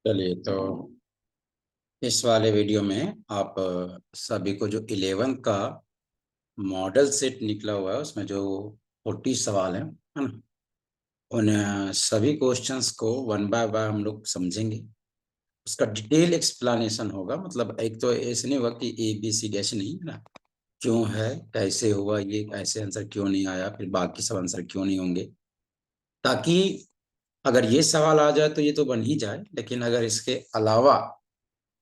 चलिए तो इस वाले वीडियो में आप सभी को जो 11 का मॉडल सेट निकला हुआ है उसमें जो 40 सवाल है ना। उन सभी क्वेश्चंस को वन बाय वन हम लोग समझेंगे। उसका डिटेल एक्सप्लेनेशन होगा, मतलब एक तो ऐसे नहीं होगा कि ए बी सी डैश, नहीं है ना। क्यों है, कैसे हुआ, ये ऐसे आंसर क्यों नहीं आया, फिर बाकी सब आंसर क्यों नहीं होंगे, ताकि अगर ये सवाल आ जाए तो ये तो बन ही जाए, लेकिन अगर इसके अलावा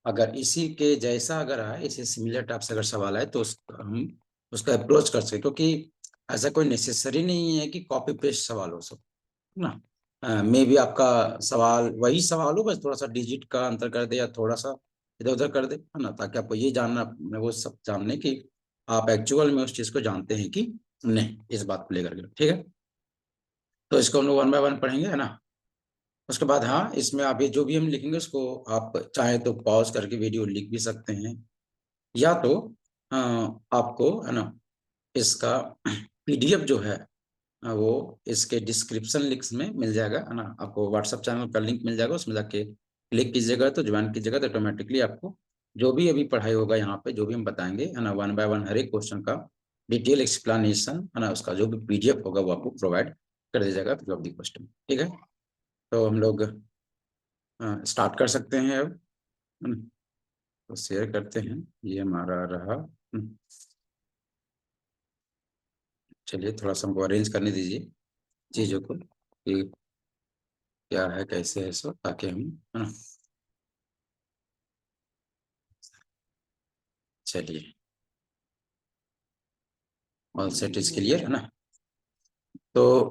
अगर इसी के जैसा अगर आए, इसी सिमिलर टाइप से अगर सवाल आए तो हम उसका अप्रोच कर सकते, क्योंकि ऐसा कोई नेसेसरी नहीं है कि कॉपी पेस्ट सवाल हो सब, है ना। मे भी आपका सवाल वही सवाल हो, बस थोड़ा सा डिजिट का अंतर कर दे या थोड़ा सा इधर उधर कर दे, है ना, ताकि आपको ये जानना, वो सब जानने की आप एक्चुअल में उस चीज को जानते हैं कि नहीं, इस बात को लेकर के, ठीक है। तो इसको हम लोग वन बाय वन पढ़ेंगे, है ना। उसके बाद हाँ, इसमें आप ये जो भी हम लिखेंगे उसको आप चाहे तो पॉज करके वीडियो लिख भी सकते हैं, या तो आपको, है ना, इसका पीडीएफ जो है वो इसके डिस्क्रिप्शन लिंक्स में मिल जाएगा, है ना। आपको व्हाट्सएप चैनल का लिंक मिल जाएगा, उसमें जाके क्लिक कीजिएगा तो ज्वाइन कीजिएगा, तो ऑटोमेटिकली आपको जो भी अभी पढ़ाई होगा यहाँ पे, जो भी हम बताएंगे, है ना, वन बाय वन हर एक क्वेश्चन का डिटेल एक्सप्लेनेशन, है ना, उसका जो भी पीडीएफ होगा वो आपको प्रोवाइड कर दिया जाएगा फिर ऑफ द क्वेश्चन, ठीक है। तो हम लोग स्टार्ट कर सकते हैं अब, है ना। तो शेयर करते हैं, ये हमारा रहा। चलिए थोड़ा सा हमको अरेंज करने दीजिए चीज़ों को कि क्या है कैसे है सो, ताकि हम, है ना। चलिए, ऑल सेट इज क्लियर, है ना। तो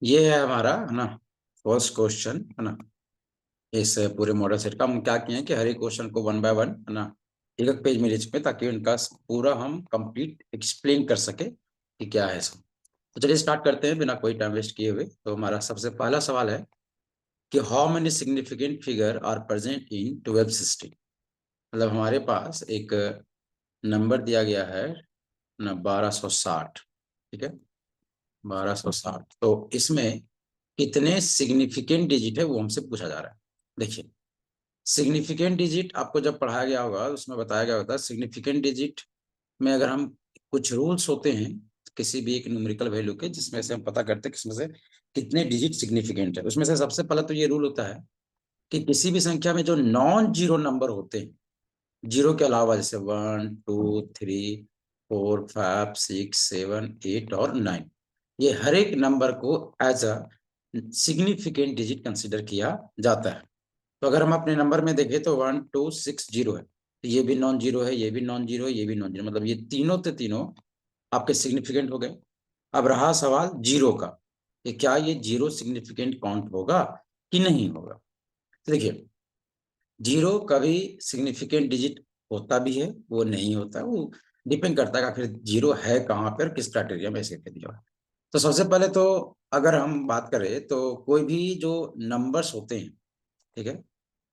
ये है हमारा, है ना, फर्स्ट क्वेश्चन, है ना। इस पूरे मॉडल सेट का हम क्या किए हैं कि हर एक क्वेश्चन को वन बाय वन, है ना, एक एक पेज में लिख पे, ताकि उनका पूरा हम कंप्लीट एक्सप्लेन कर सके कि क्या है सो। तो चलिए स्टार्ट करते हैं बिना कोई टाइम वेस्ट किए हुए। तो हमारा सबसे पहला सवाल है कि how many significant figure are present in 1216। मतलब हमारे पास एक नंबर दिया गया है ना, 1260, ठीक है, 1260। तो इसमें कितने सिग्निफिकेंट डिजिट है वो हमसे पूछा जा रहा है। देखिए, सिग्निफिकेंट डिजिट आपको जब पढ़ाया गया होगा उसमें बताया गया होता है, सिग्निफिकेंट डिजिट में अगर हम, कुछ रूल्स होते हैं किसी भी एक न्यूमेरिकल वैल्यू के, जिसमें से हम पता करते हैं किसमें से कितने डिजिट सिग्निफिकेंट है। उसमें से सबसे पहले तो ये रूल होता है कि किसी भी संख्या में जो नॉन जीरो नंबर होते हैं, जीरो के अलावा, जैसे 1 2 3 4 5 6 7 8 और 9, ये हर एक नंबर को as a significant digit consider किया जाता है। तो अगर हम अपने नंबर में देखें तो 1260 है, तो ये भी नॉन जीरो है, ये भी नॉन जीरो है, ये भी नॉन जीरो, मतलब ये तीनों के तीनों आपके सिग्निफिकेंट हो गए। अब रहा सवाल जीरो का, कि क्या ये जीरो सिग्निफिकेंट काउंट होगा कि नहीं होगा। तो देखिए, जीरो कभी सिग्निफिकेंट डिजिट होता भी है, वो नहीं होता, वो डिपेंड करता है आखिर जीरो है कहाँ पर, किस क्राइटेरिया में ऐसे कह दिया। तो सबसे पहले तो अगर हम बात करें तो कोई भी जो नंबर्स होते हैं, ठीक है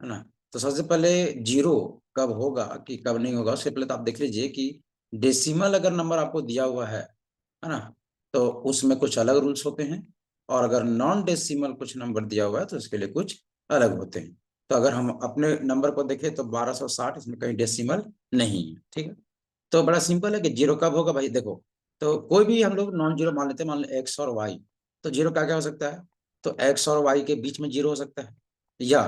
ना, तो सबसे पहले जीरो कब होगा कि कब नहीं होगा, उससे पहले तो आप देख लीजिए कि डेसिमल अगर नंबर आपको दिया हुआ है ना, तो उसमें कुछ अलग रूल्स होते हैं, और अगर नॉन डेसिमल कुछ नंबर दिया हुआ है तो उसके लिए कुछ अलग होते हैं। तो अगर हम अपने नंबर को देखें तो 1260, इसमें कहीं डेसिमल नहीं है, ठीक है। तो बड़ा सिंपल है कि जीरो कब होगा भाई, देखो, तो कोई भी हम लोग नॉन जीरो मान लेते हैं, मान लो एक्स और वाई, तो जीरो क्या क्या हो सकता है, तो एक्स और वाई के बीच में जीरो हो सकता है, या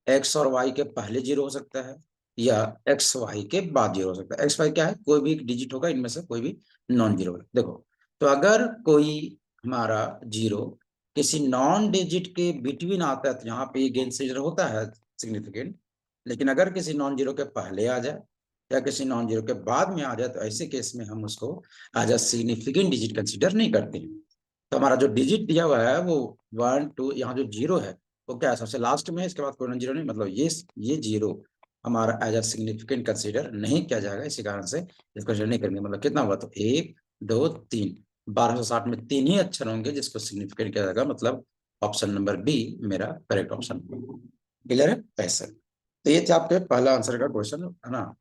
एक्स और वाई के पहले जीरो हो सकता है, या एक्स वाई के बाद जीरो हो सकता है। एक्स वाई क्या है, कोई भी एक डिजिट होगा, इनमें से कोई भी नॉन जीरो है। देखो, तो अगर कोई हमारा जीरो किसी नॉन डिजिट के बिटवीन आता है तो यहाँ पे ये गेन से जीरो होता है सिग्निफिकेंट, लेकिन अगर किसी नॉन जीरो के पहले आ जाए या किसी नॉन जीरो के बाद में आ जाए तो ऐसे केस में हम उसको as a significant digit consider नहीं करते हैं। तो हमारा जो डिजिट दिया हुआ है वो 1 2, यहाँ जो जीरो है वो क्या है, सबसे लास्ट में है, इसके बाद कोई नॉन जीरो नहीं, मतलब ये जीरो हमारा एज अ सिग्निफिकेंट कंसीडर नहीं किया जाएगा, इसी कारण से इसको कंसीडर नहीं करेंगे। मतलब कितना हुआ, तो 1 2 3, 1260 में तीन ही अक्षर होंगे जिसको सिग्निफिकेंट किया जाएगा, मतलब ऑप्शन नंबर बी मेरा करेक्ट ऑप्शन। क्लियर है पैसे। तो ये थे आपके पहला आंसर का क्वेश्चन, है ना।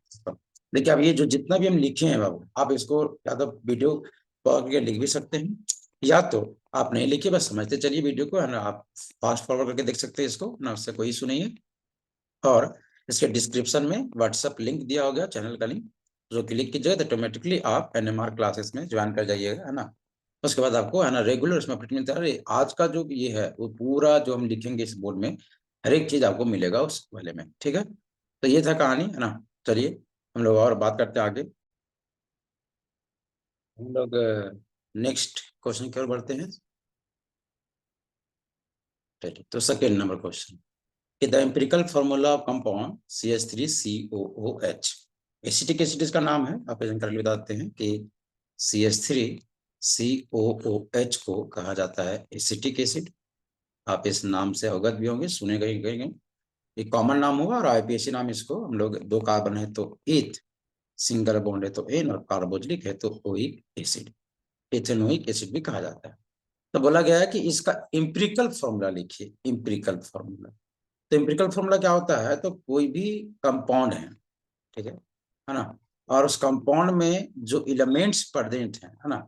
देखिए अब ये जो जितना भी हम लिखे हैं बाबू, आप इसको या तो वीडियो पॉज करके लिख भी सकते हैं, या तो आप नहीं लिखिए, बस समझते चलिए वीडियो को, है ना। आप फास्ट फॉरवर्ड करके देख सकते हैं इसको ना, उससे कोई इशू नहीं है। और इसके डिस्क्रिप्शन में व्हाट्सएप लिंक दिया हो गया, चैनल का लिंक, जो क्लिक कीजिएगा तो ऑटोमेटिकली आप NMR क्लासेस में ज्वाइन कर जाइएगा, है ना। उसके बाद आपको, है ना, रेगुलर उसमें अपडेट मिलता है। आज का जो ये है वो पूरा जो हम लिखेंगे इस बोर्ड में, हर एक चीज आपको मिलेगा उस वाले में, ठीक है। तो ये था कहानी, है ना। चलिए हम लोग और बात करते हैं आगे। हम लोग नेक्स्ट क्वेश्चन की ओर बढ़ते हैं। चलिए, तो second number question, the empirical formula of compound CH3COOH। Acetic acid इसका नाम है, आप करके बता देते हैं कि CH3COOH को कहा जाता है एसिटिक एसिड। आप इस नाम से अवगत भी होंगे, सुने गए गए। ये कॉमन नाम होगा, और IPAC नाम इसको हम लोग, दो कार्बन है तो एथ, सिंगल बॉन्ड है तो एन, और कार्बोजिलिक है तो ओइक एसिड, एथेनोइक एसिड भी कहा जाता है। तो बोला गया है कि इसका इम्पिरिकल फॉर्मूला लिखिए, इम्पिरिकल फॉर्मूला। तो इम्पिरिकल फॉर्मूला क्या होता है, तो कोई भी कंपाउंड है, ठीक है ना, और उस कंपाउंड में जो एलिमेंट्स प्रेजेंट है ना,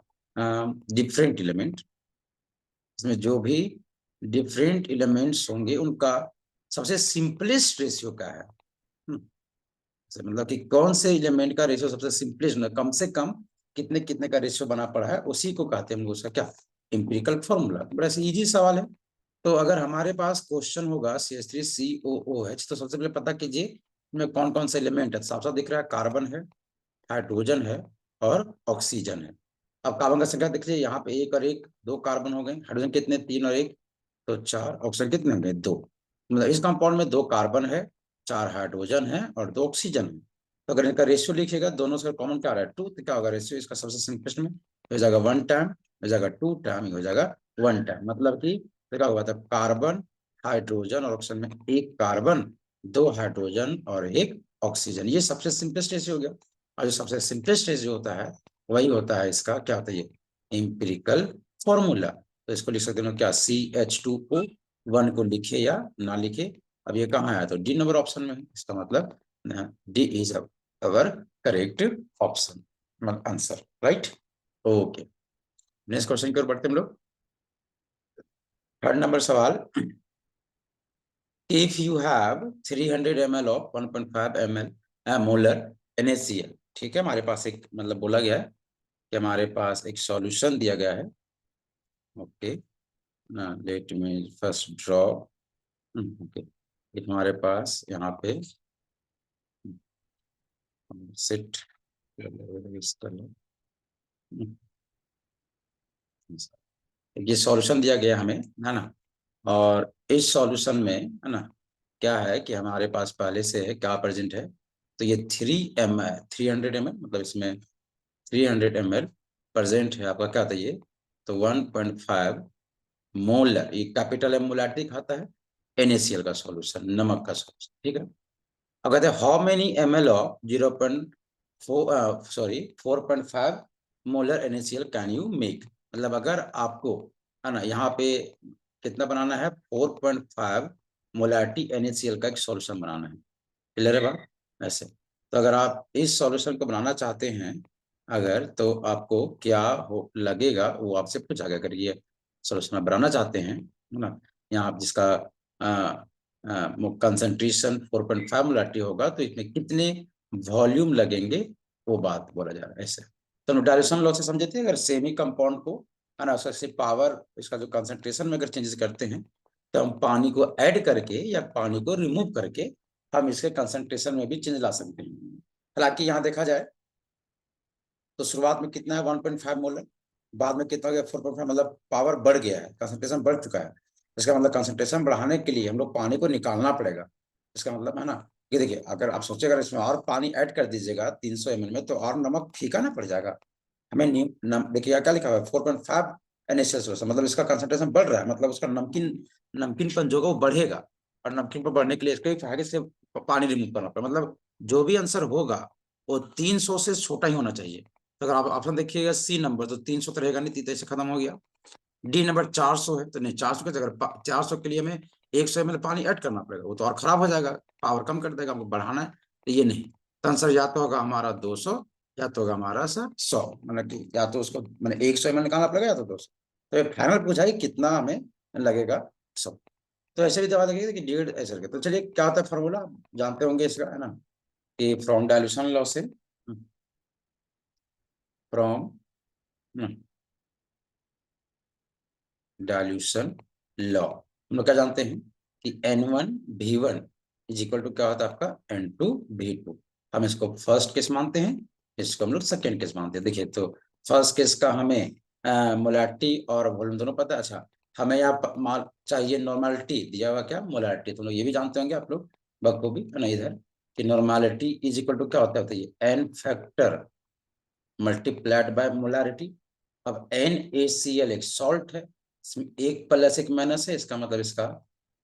डिफरेंट एलिमेंट, इसमें जो भी डिफरेंट एलिमेंट्स होंगे उनका सबसे सिंपलेस्ट रेशियो क्या है। मतलब कि कौन से एलिमेंट का रेशियो सबसे सिंपलेस्ट, कम से कम कितने कितने का रेशियो बना पड़ा है, उसी को कहते हैं हम लोग, उसका क्या, इम्पिरिकल फॉर्मूला। बड़ा इजी सवाल है। तो अगर हमारे पास क्वेश्चन होगा CH3COOH, तो सबसे पहले पता कीजिए इनमें कौन कौन से एलिमेंट है। साफ साफ दिख रहा है, कार्बन है, हाइड्रोजन है, और ऑक्सीजन है। अब कार्बन का संख्या देखिए, यहाँ पे एक और एक, दो कार्बन हो गए। हाइड्रोजन कितने, तीन और एक, तो चार। ऑक्सीजन कितने हो गए, दो। मतलब इस कंपाउंड में दो कार्बन है, चार हाइड्रोजन है, और दो ऑक्सीजन है। तो अगर इनका रेशियो लिखिएगा, दोनों से कॉमन क्या आ रहा है, टू, तो क्या होगा रेशियो इसका सबसे सिंपलेस्ट में, हो जाएगा वन टाइम, हो जाएगा टू टाइम, हो जाएगा वन टाइम। मतलब कि क्या हुआ था, कार्बन, हाइड्रोजन और ऑक्सीजन में एक कार्बन, दो हाइड्रोजन और एक ऑक्सीजन, ये सबसे सिंपलेस्ट रेशियो हो गया। और जो सबसे सिंपलेस्ट रेशियो होता है, वही होता है इसका क्या होता है, ये एम्पिरिकल फॉर्मूला। तो इसको लिख सकते हैं क्या, CH2O1 को लिखे या ना लिखे। अब ये कहाँ आया, तो डी नंबर ऑप्शन में, इसका मतलब D is our correct option, answer, right. Okay, next question की ओर बढ़ते हम लोग। थर्ड नंबर सवाल, if you have 300 ml of 1.5 ml molar NaCl, ठीक है, हमारे पास एक, मतलब बोला गया है कि हमारे पास एक सॉल्यूशन दिया गया है। Okay, let me first draw. Okay, हमारे पास यहाँ पे सेट, ये सॉल्यूशन दिया गया हमें, है ना। और इस सॉल्यूशन में, है ना, क्या है कि हमारे पास पहले से है क्या प्रेजेंट है, तो ये 300 ml, मतलब इसमें 300 ml प्रेजेंट है आपका, क्या था ये, तो 1.5 मोलर, ये कैपिटल M मोलारिटी खाता है, NaCl का सॉल्यूशन, नमक का सॉल्यूशन, ठीक है। अब कहते हैं how many ml of 0.4 sorry 4.5 molar NaCl can you make. मतलब अगर आपको, है ना, यहाँ पे कितना बनाना है, 4.5 मोलारिटी NaCl का एक सॉल्यूशन बनाना है। क्लियर है बात, ऐसे। तो अगर आप इस सॉल्यूशन को बनाना चाहते हैं, अगर, तो आपको क्या हो लगेगा, वो आपसे पूछा गया। अगर ये सॉल्यूशन आप बनाना चाहते हैं, है ना, यहाँ आप जिसका कंसंट्रेशन 4.5 मोलारिटी होगा, तो इसमें कितने वॉल्यूम लगेंगे, वो बात बोला जा रहा है, ऐसे। तो न्यूट्रलाइजेशन लॉ से समझे थे, अगर सेमी कंपाउंड को, है ना, उसका सिर्फ पावर, इसका जो कंसंट्रेशन में अगर चेंजेस करते हैं, तो हम पानी को ऐड करके या पानी को रिमूव करके हम इसके कंसंट्रेशन में भी चेंज ला सकते हैं। हालांकि यहाँ देखा जाए तो शुरुआत में कितना है, 1.5 मोलर, बाद में कितना हो गया, 4.5, मतलब पावर बढ़ गया है, कंसंट्रेशन बढ़ चुका है। इसका मतलब कंसंट्रेशन बढ़ाने के लिए हम लोग पानी को निकालना पड़ेगा। इसका मतलब है ना, कि देखिए, अगर आप सोचे अगर इसमें और पानी ऐड कर दीजिएगा 300 ml में, तो और नमक फीका ना पड़ जाएगा। हमें देखिए क्या लिखा हुआ है, 4.5 NaCl, मतलब इसका कंसंट्रेशन बढ़ रहा है, मतलब उसका नमकीन, नमकीनपन जो होगा वो बढ़ेगा। और नमकीन पर बढ़ने के लिए इसको आगे से पानी रिमूव करना पड़ेगा। मतलब जो भी आंसर होगा वो 300 से छोटा ही होना चाहिए। तो अगर आप ऑप्शन देखिएगा सी नंबर, तो 300 तो रहेगा नहीं, 300 से खत्म हो गया। डी नंबर 400 है, तो नहीं, 400 के जगह 400 के लिए हमें 100 ml पानी ऐड करना पड़ेगा, वो तो और खराब हो जाएगा, पावर कम कर देगा, हमको बढ़ाना है, तो ये नहीं। तो आंसर या तो होगा हमारा 200, या तो होगा हमारा सर 100, मतलब कि या तो उसको मैंने 100 ml निकालना पड़ेगा, या तो 200। तो ये फाइनल पूछा है कितना हमें लगेगा सब। तो ऐसे भी दवा लगेगी कि डेढ़ ऐसे करके। तो चलिए क्या होता है फॉर्मूला, जानते होंगे इसका, है ना, कि फ्रॉम डायल्यूशन लॉ से, फ्रॉम डायल्यूशन लॉ हम लोग क्या जानते हैं कि N1 V1 is equal to क्या होता है आपका N2 V2। हम इसको फर्स्ट केस मानते हैं, इसको हम लोग सेकेंड केस मानते हैं। देखिए तो फर्स्ट केस का हमें मोलैरिटी और वॉल्यूम दोनों पता है। अच्छा, हमें यहाँ मान चाहिए नॉर्मेलिटी, दिया हुआ क्या मोलैरिटी, तो लोग ये भी जानते होंगे आप लोग बखूबी, है ना, इधर कि नॉर्मेलिटी इज इक्वल टू क्या होता है, N factor multiplied by molarity. अब NaCl एक सॉल्ट है, इसमें एक प्लस एक माइनस है, इसका मतलब इसका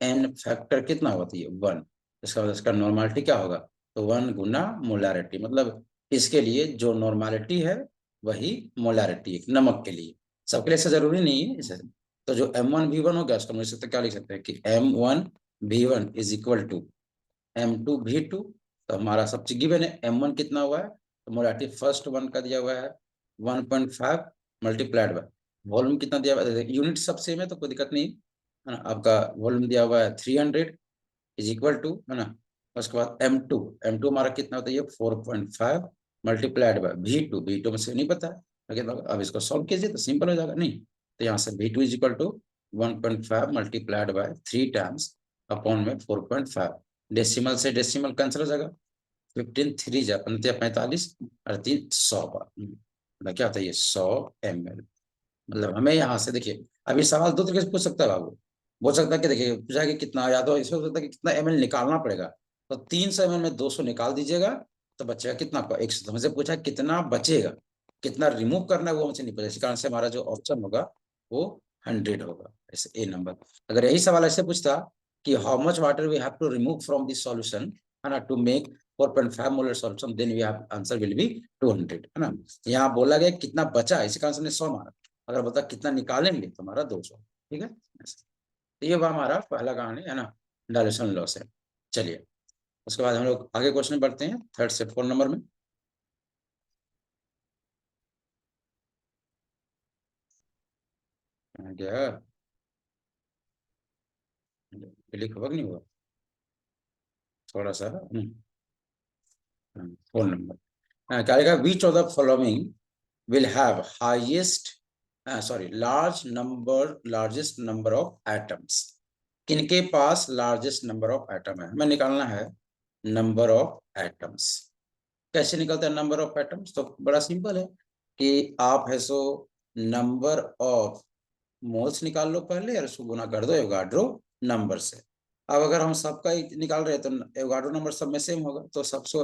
N फैक्टर कितना होती है 1। इसका मतलब इसका नॉर्मालिटी क्या होगा, तो 1 गुना मोलैरिटी। मतलब इसके लिए जो नॉर्मालिटी है वही मोलैरिटी है नमक के लिए। सबके लिए ऐसा जरूरी नहीं है इसे। तो जो M1V1 हो गया उसको हम लिख सकते क्या लिख सकते हैं कि M1V1 is equal to M2V2। तो हमारा सब चीज गिवन है। M1 कितना हुआ है, तो मोलैरिटी फर्स्ट वन का दिया हुआ है 1.5 मल्टीप्लाइड बाय वॉल्यूम कितना दिया हुआ है, यूनिट सब सेम है तो कोई दिक्कत नहीं है ना। आपका वॉल्यूम दिया हुआ है 300 इज इक्वल टू, है ना। उसके बाद M2 हमारा कितना होता है, ये 4.5 मल्टीप्लाइड बाय V2 में से नहीं पता है, लेकिन अब इसको सॉल्व कीजिए तो सिंपल हो जाएगा। नहीं तो यहाँ से V2 is equal to 1.5 multiplied by 3 times upon में 4.5। डेसिमल से डेसिमल कैंसिल हो जाएगा, 15 3 जा 45 और 3 100 बार, मतलब क्या होता है ये 100 ml। मतलब हमें यहाँ से देखिए, अभी सवाल दो तरीके से पूछ सकता है बाबू। बोल सकता है कि देखिए पूछा कि कितना, या तो इसमें हो सकता है कि कितना ml निकालना पड़ेगा, तो 300 ml में 200 निकाल दीजिएगा तो बचेगा कितना आपका 100। हमसे पूछा कितना बचेगा, कितना रिमूव करना है वो हमसे नहीं पता, इस कारण से हमारा जो ऑप्शन होगा वो 100 होगा। ऐसे ए नंबर। अगर यही सवाल ऐसे पूछता कि how much water we have to remove from this solution, है ना, to make 4.5 molar solution, then we have answer will be 200, है ना। यहाँ बोला गया कितना बचा, इसी कारण से हमने 100 मारा। अगर बता कितना निकालेंगे तो हमारा 200। ठीक है, तो ये हुआ हमारा पहला कहानी, है ना, डायल्यूशन लॉ से। चलिए उसके बाद हम लोग आगे क्वेश्चन बढ़ते हैं, थर्ड से 4 नंबर में। क्या क्लिक होगा कि नहीं हुआ, थोड़ा सा 4 नंबर। क्या लिखा, which of the following will have highest sorry largest number of atoms। किनके पास लार्जेस्ट नंबर ऑफ एटम है, हमें निकालना है नंबर ऑफ एटम्स। कैसे निकलता है नंबर ऑफ एटम्स, तो बड़ा सिंपल है कि आप है सो नंबर ऑफ मोल्स निकाल लो पहले और उसको गुना कर दो एवोगाड्रो नंबर से। अब अगर हम सबका ही निकाल रहे हैं तो एवोगाड्रो नंबर सब में सेम होगा, तो सबसे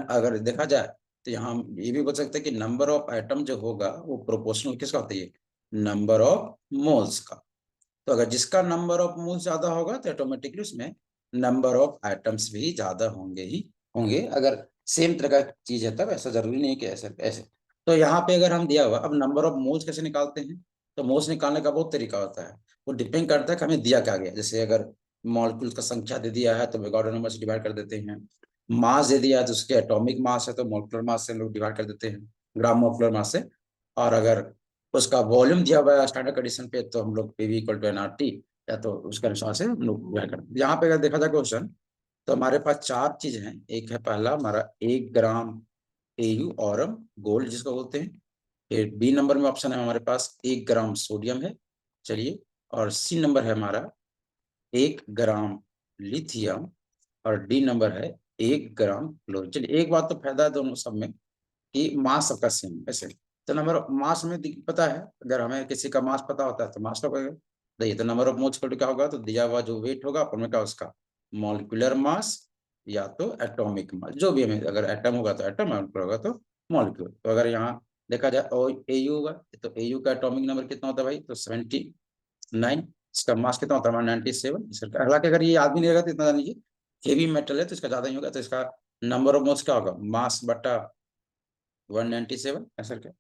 अगर देखा जाए तो यहाँ हम ये भी बोल सकते हैं कि नंबर ऑफ एटम जो होगा वो प्रोपोर्शनल किसका होता है, नंबर ऑफ मोल्स का। तो अगर जिसका नंबर ऑफ मोल्स ज्यादा होगा तो ऑटोमेटिकली उसमें नंबर ऑफ एटम्स भी ज्यादा होंगे ही होंगे। अगर सेम तरह का चीज है तब, ऐसा जरूरी नहीं है कि ऐसे ऐसे। तो यहाँ पे अगर हम दिया हुआ, अब नंबर ऑफ मोल्स कैसे निकालते हैं, तो मोल्स निकालने का बहुत तरीका होता है। वो डिपेंड करता है कि हमें दिया क्या गया। जैसे अगर मॉलिक्यूल का संख्या दे दिया है तो एवोगाड्रो नंबर से डिवाइड कर देते हैं। मास दे दिया है तो उसके एटॉमिक मास है तो मोलिकुलर मास से हम लोग डिवाइड कर देते हैं, ग्राम मोलिकुलर मास से। और अगर उसका वॉल्यूम दिया हुआ है स्टैंडर्ड कंडीशन पे तो हम लोग पीवी इक्वल टू एनआरटी, या तो उसके अनुसार से हम लोग डिवाइड करते हैं। यहाँ पे अगर देखा जाए क्वेश्चन, तो हमारे पास 4 चीज हैं। एक है पहला हमारा 1 ग्राम एयू ऑरम गोल्ड जिसको बोलते हैं। फिर बी नंबर में ऑप्शन है हमारे पास 1 ग्राम सोडियम है। चलिए, और सी नंबर है हमारा 1 ग्राम लिथियम। और डी नंबर है 1 ग्राम क्लोरीन। चलिए एक बात तो फायदा है दोनों सब में कि मास सबका सेम ऐसे। तो नंबर ऑफ मास में पता है, अगर हमें किसी का मास पता होता है तो मास लगेगा। देखिए तो नंबर ऑफ मोल्स क्या होगा, तो दिया हुआ जो वेट होगा अपन में क्या उसका मॉलिक्यूलर मास या तो एटॉमिक मास, जो भी हमें, अगर एटम होगा तो एटम, मॉलिक्यूलर होगा तो मॉलिक्यूल। तो अगर यहाँ देखा जाए और एयू होगा तो एयू का एटॉमिक नंबर कितना होता है भाई, तो 79। इसका मास कितना होता है हमारा 97। हालांकि अगर ये याद भी नहीं रहेगा तो इतना जान लीजिए हेवी मेटल है तो इसका ज्यादा ही होगा। तो इसका नंबर ऑफ मोल्स क्या होगा, मास बटा 197 ऐसा क्या।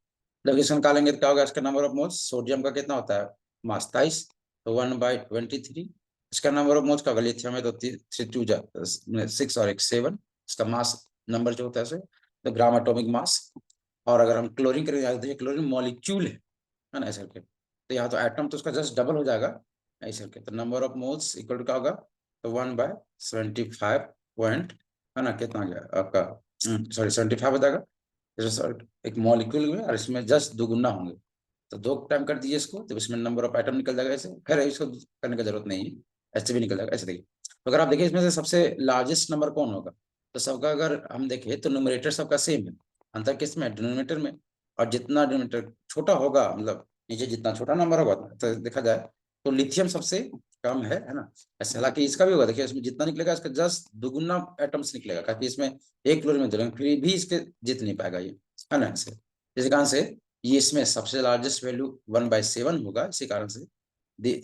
जब इसको निकालेंगे तो क्या होगा, इसका नंबर ऑफ मोल्स, सोडियम का कितना होता है मास 23, तो 1/23। इसका नंबर ऑफ मोल्स का होगा, लिथियम है तो 6 और 7, इसका मास नंबर जो होता है ऐसे, तो ग्राम एटॉमिक मास। और अगर हम क्लोरीन करेंगे तो क्लोरीन मॉलिक्यूल है ना ऐसा करके। तो यहाँ तो एटम तो उसका जस्ट डबल हो जाएगा ऐसे करके। तो number of moles equal to क्या होगा, तो 1/75 पॉइंट, है ना, कितना आ गया आपका, सॉरी 75 हो जाएगा। एक मॉलिक्यूल में और इसमें जस्ट दुगुना होंगे, तो 2 टाइम कर दीजिए इसको, तो इसमें नंबर ऑफ एटम निकल जाएगा ऐसे। खैर इसको करने की जरूरत नहीं है, ऐसे भी निकल जाएगा। ऐसे देखिए, तो अगर आप देखिए इसमें से सबसे लार्जेस्ट नंबर कौन होगा, तो सबका अगर हम देखें तो न्यूमरेटर सबका सेम है, अंतर किस में, डिनोमिनेटर में। और जितना डिनोमिनेटर छोटा होगा, मतलब नीचे जितना छोटा नंबर होगा, तो देखा जाए तो लिथियम सबसे कम है ना। ऐसे हालांकि इसका भी होगा, देखिए इसमें जितना निकलेगा इसका जस्ट दुगुना एटम्स निकलेगा, क्योंकि इसमें एक क्लोरीन में दो, फिर भी इसके जीत नहीं पाएगा ये, है ना। ऐसे इस कारण से ये इसमें सबसे लार्जेस्ट वैल्यू 1/7 होगा, इसी कारण से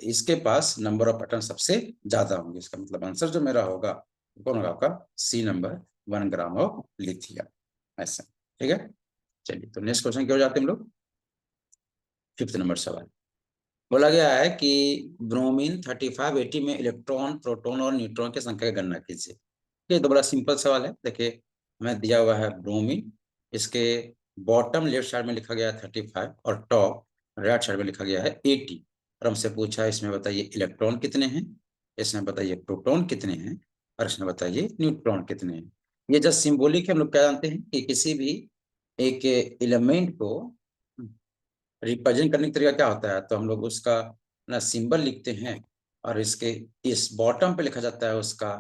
इसके पास नंबर ऑफ एटम सबसे ज्यादा होंगे। इसका मतलब आंसर जो मेरा होगा कौन होगा, आपका C number, 1 gram of lithium. ऐसा, ठीक है। चलिए, तो नेक्स्ट क्वेश्चन की ओर जाते हैं हम लोग। 5th नंबर सवाल बोला गया है कि ब्रोमीन 3580 में इलेक्ट्रॉन, प्रोटॉन और न्यूट्रॉन की संख्या की गणना कीजिए। ये तो बड़ा सिंपल सवाल है। देखिए हमें दिया हुआ है ब्रोमीन, इसके बॉटम लेफ्ट साइड में लिखा गया है 35 और टॉप राइट साइड में लिखा गया है 80। और हमसे पूछा है इसमें बताइए इलेक्ट्रॉन कितने हैं, इसमें बताइए प्रोटॉन कितने हैं, और इसमें बताइए न्यूट्रॉन कितने हैं। ये जस्ट सिंबॉलिक है। हम लोग क्या जानते हैं कि किसी भी एक एलिमेंट को रिप्रेजेंट करने का तरीका क्या होता है, तो हम लोग उसका ना सिंबल लिखते हैं, और इसके इस बॉटम पे लिखा जाता है उसका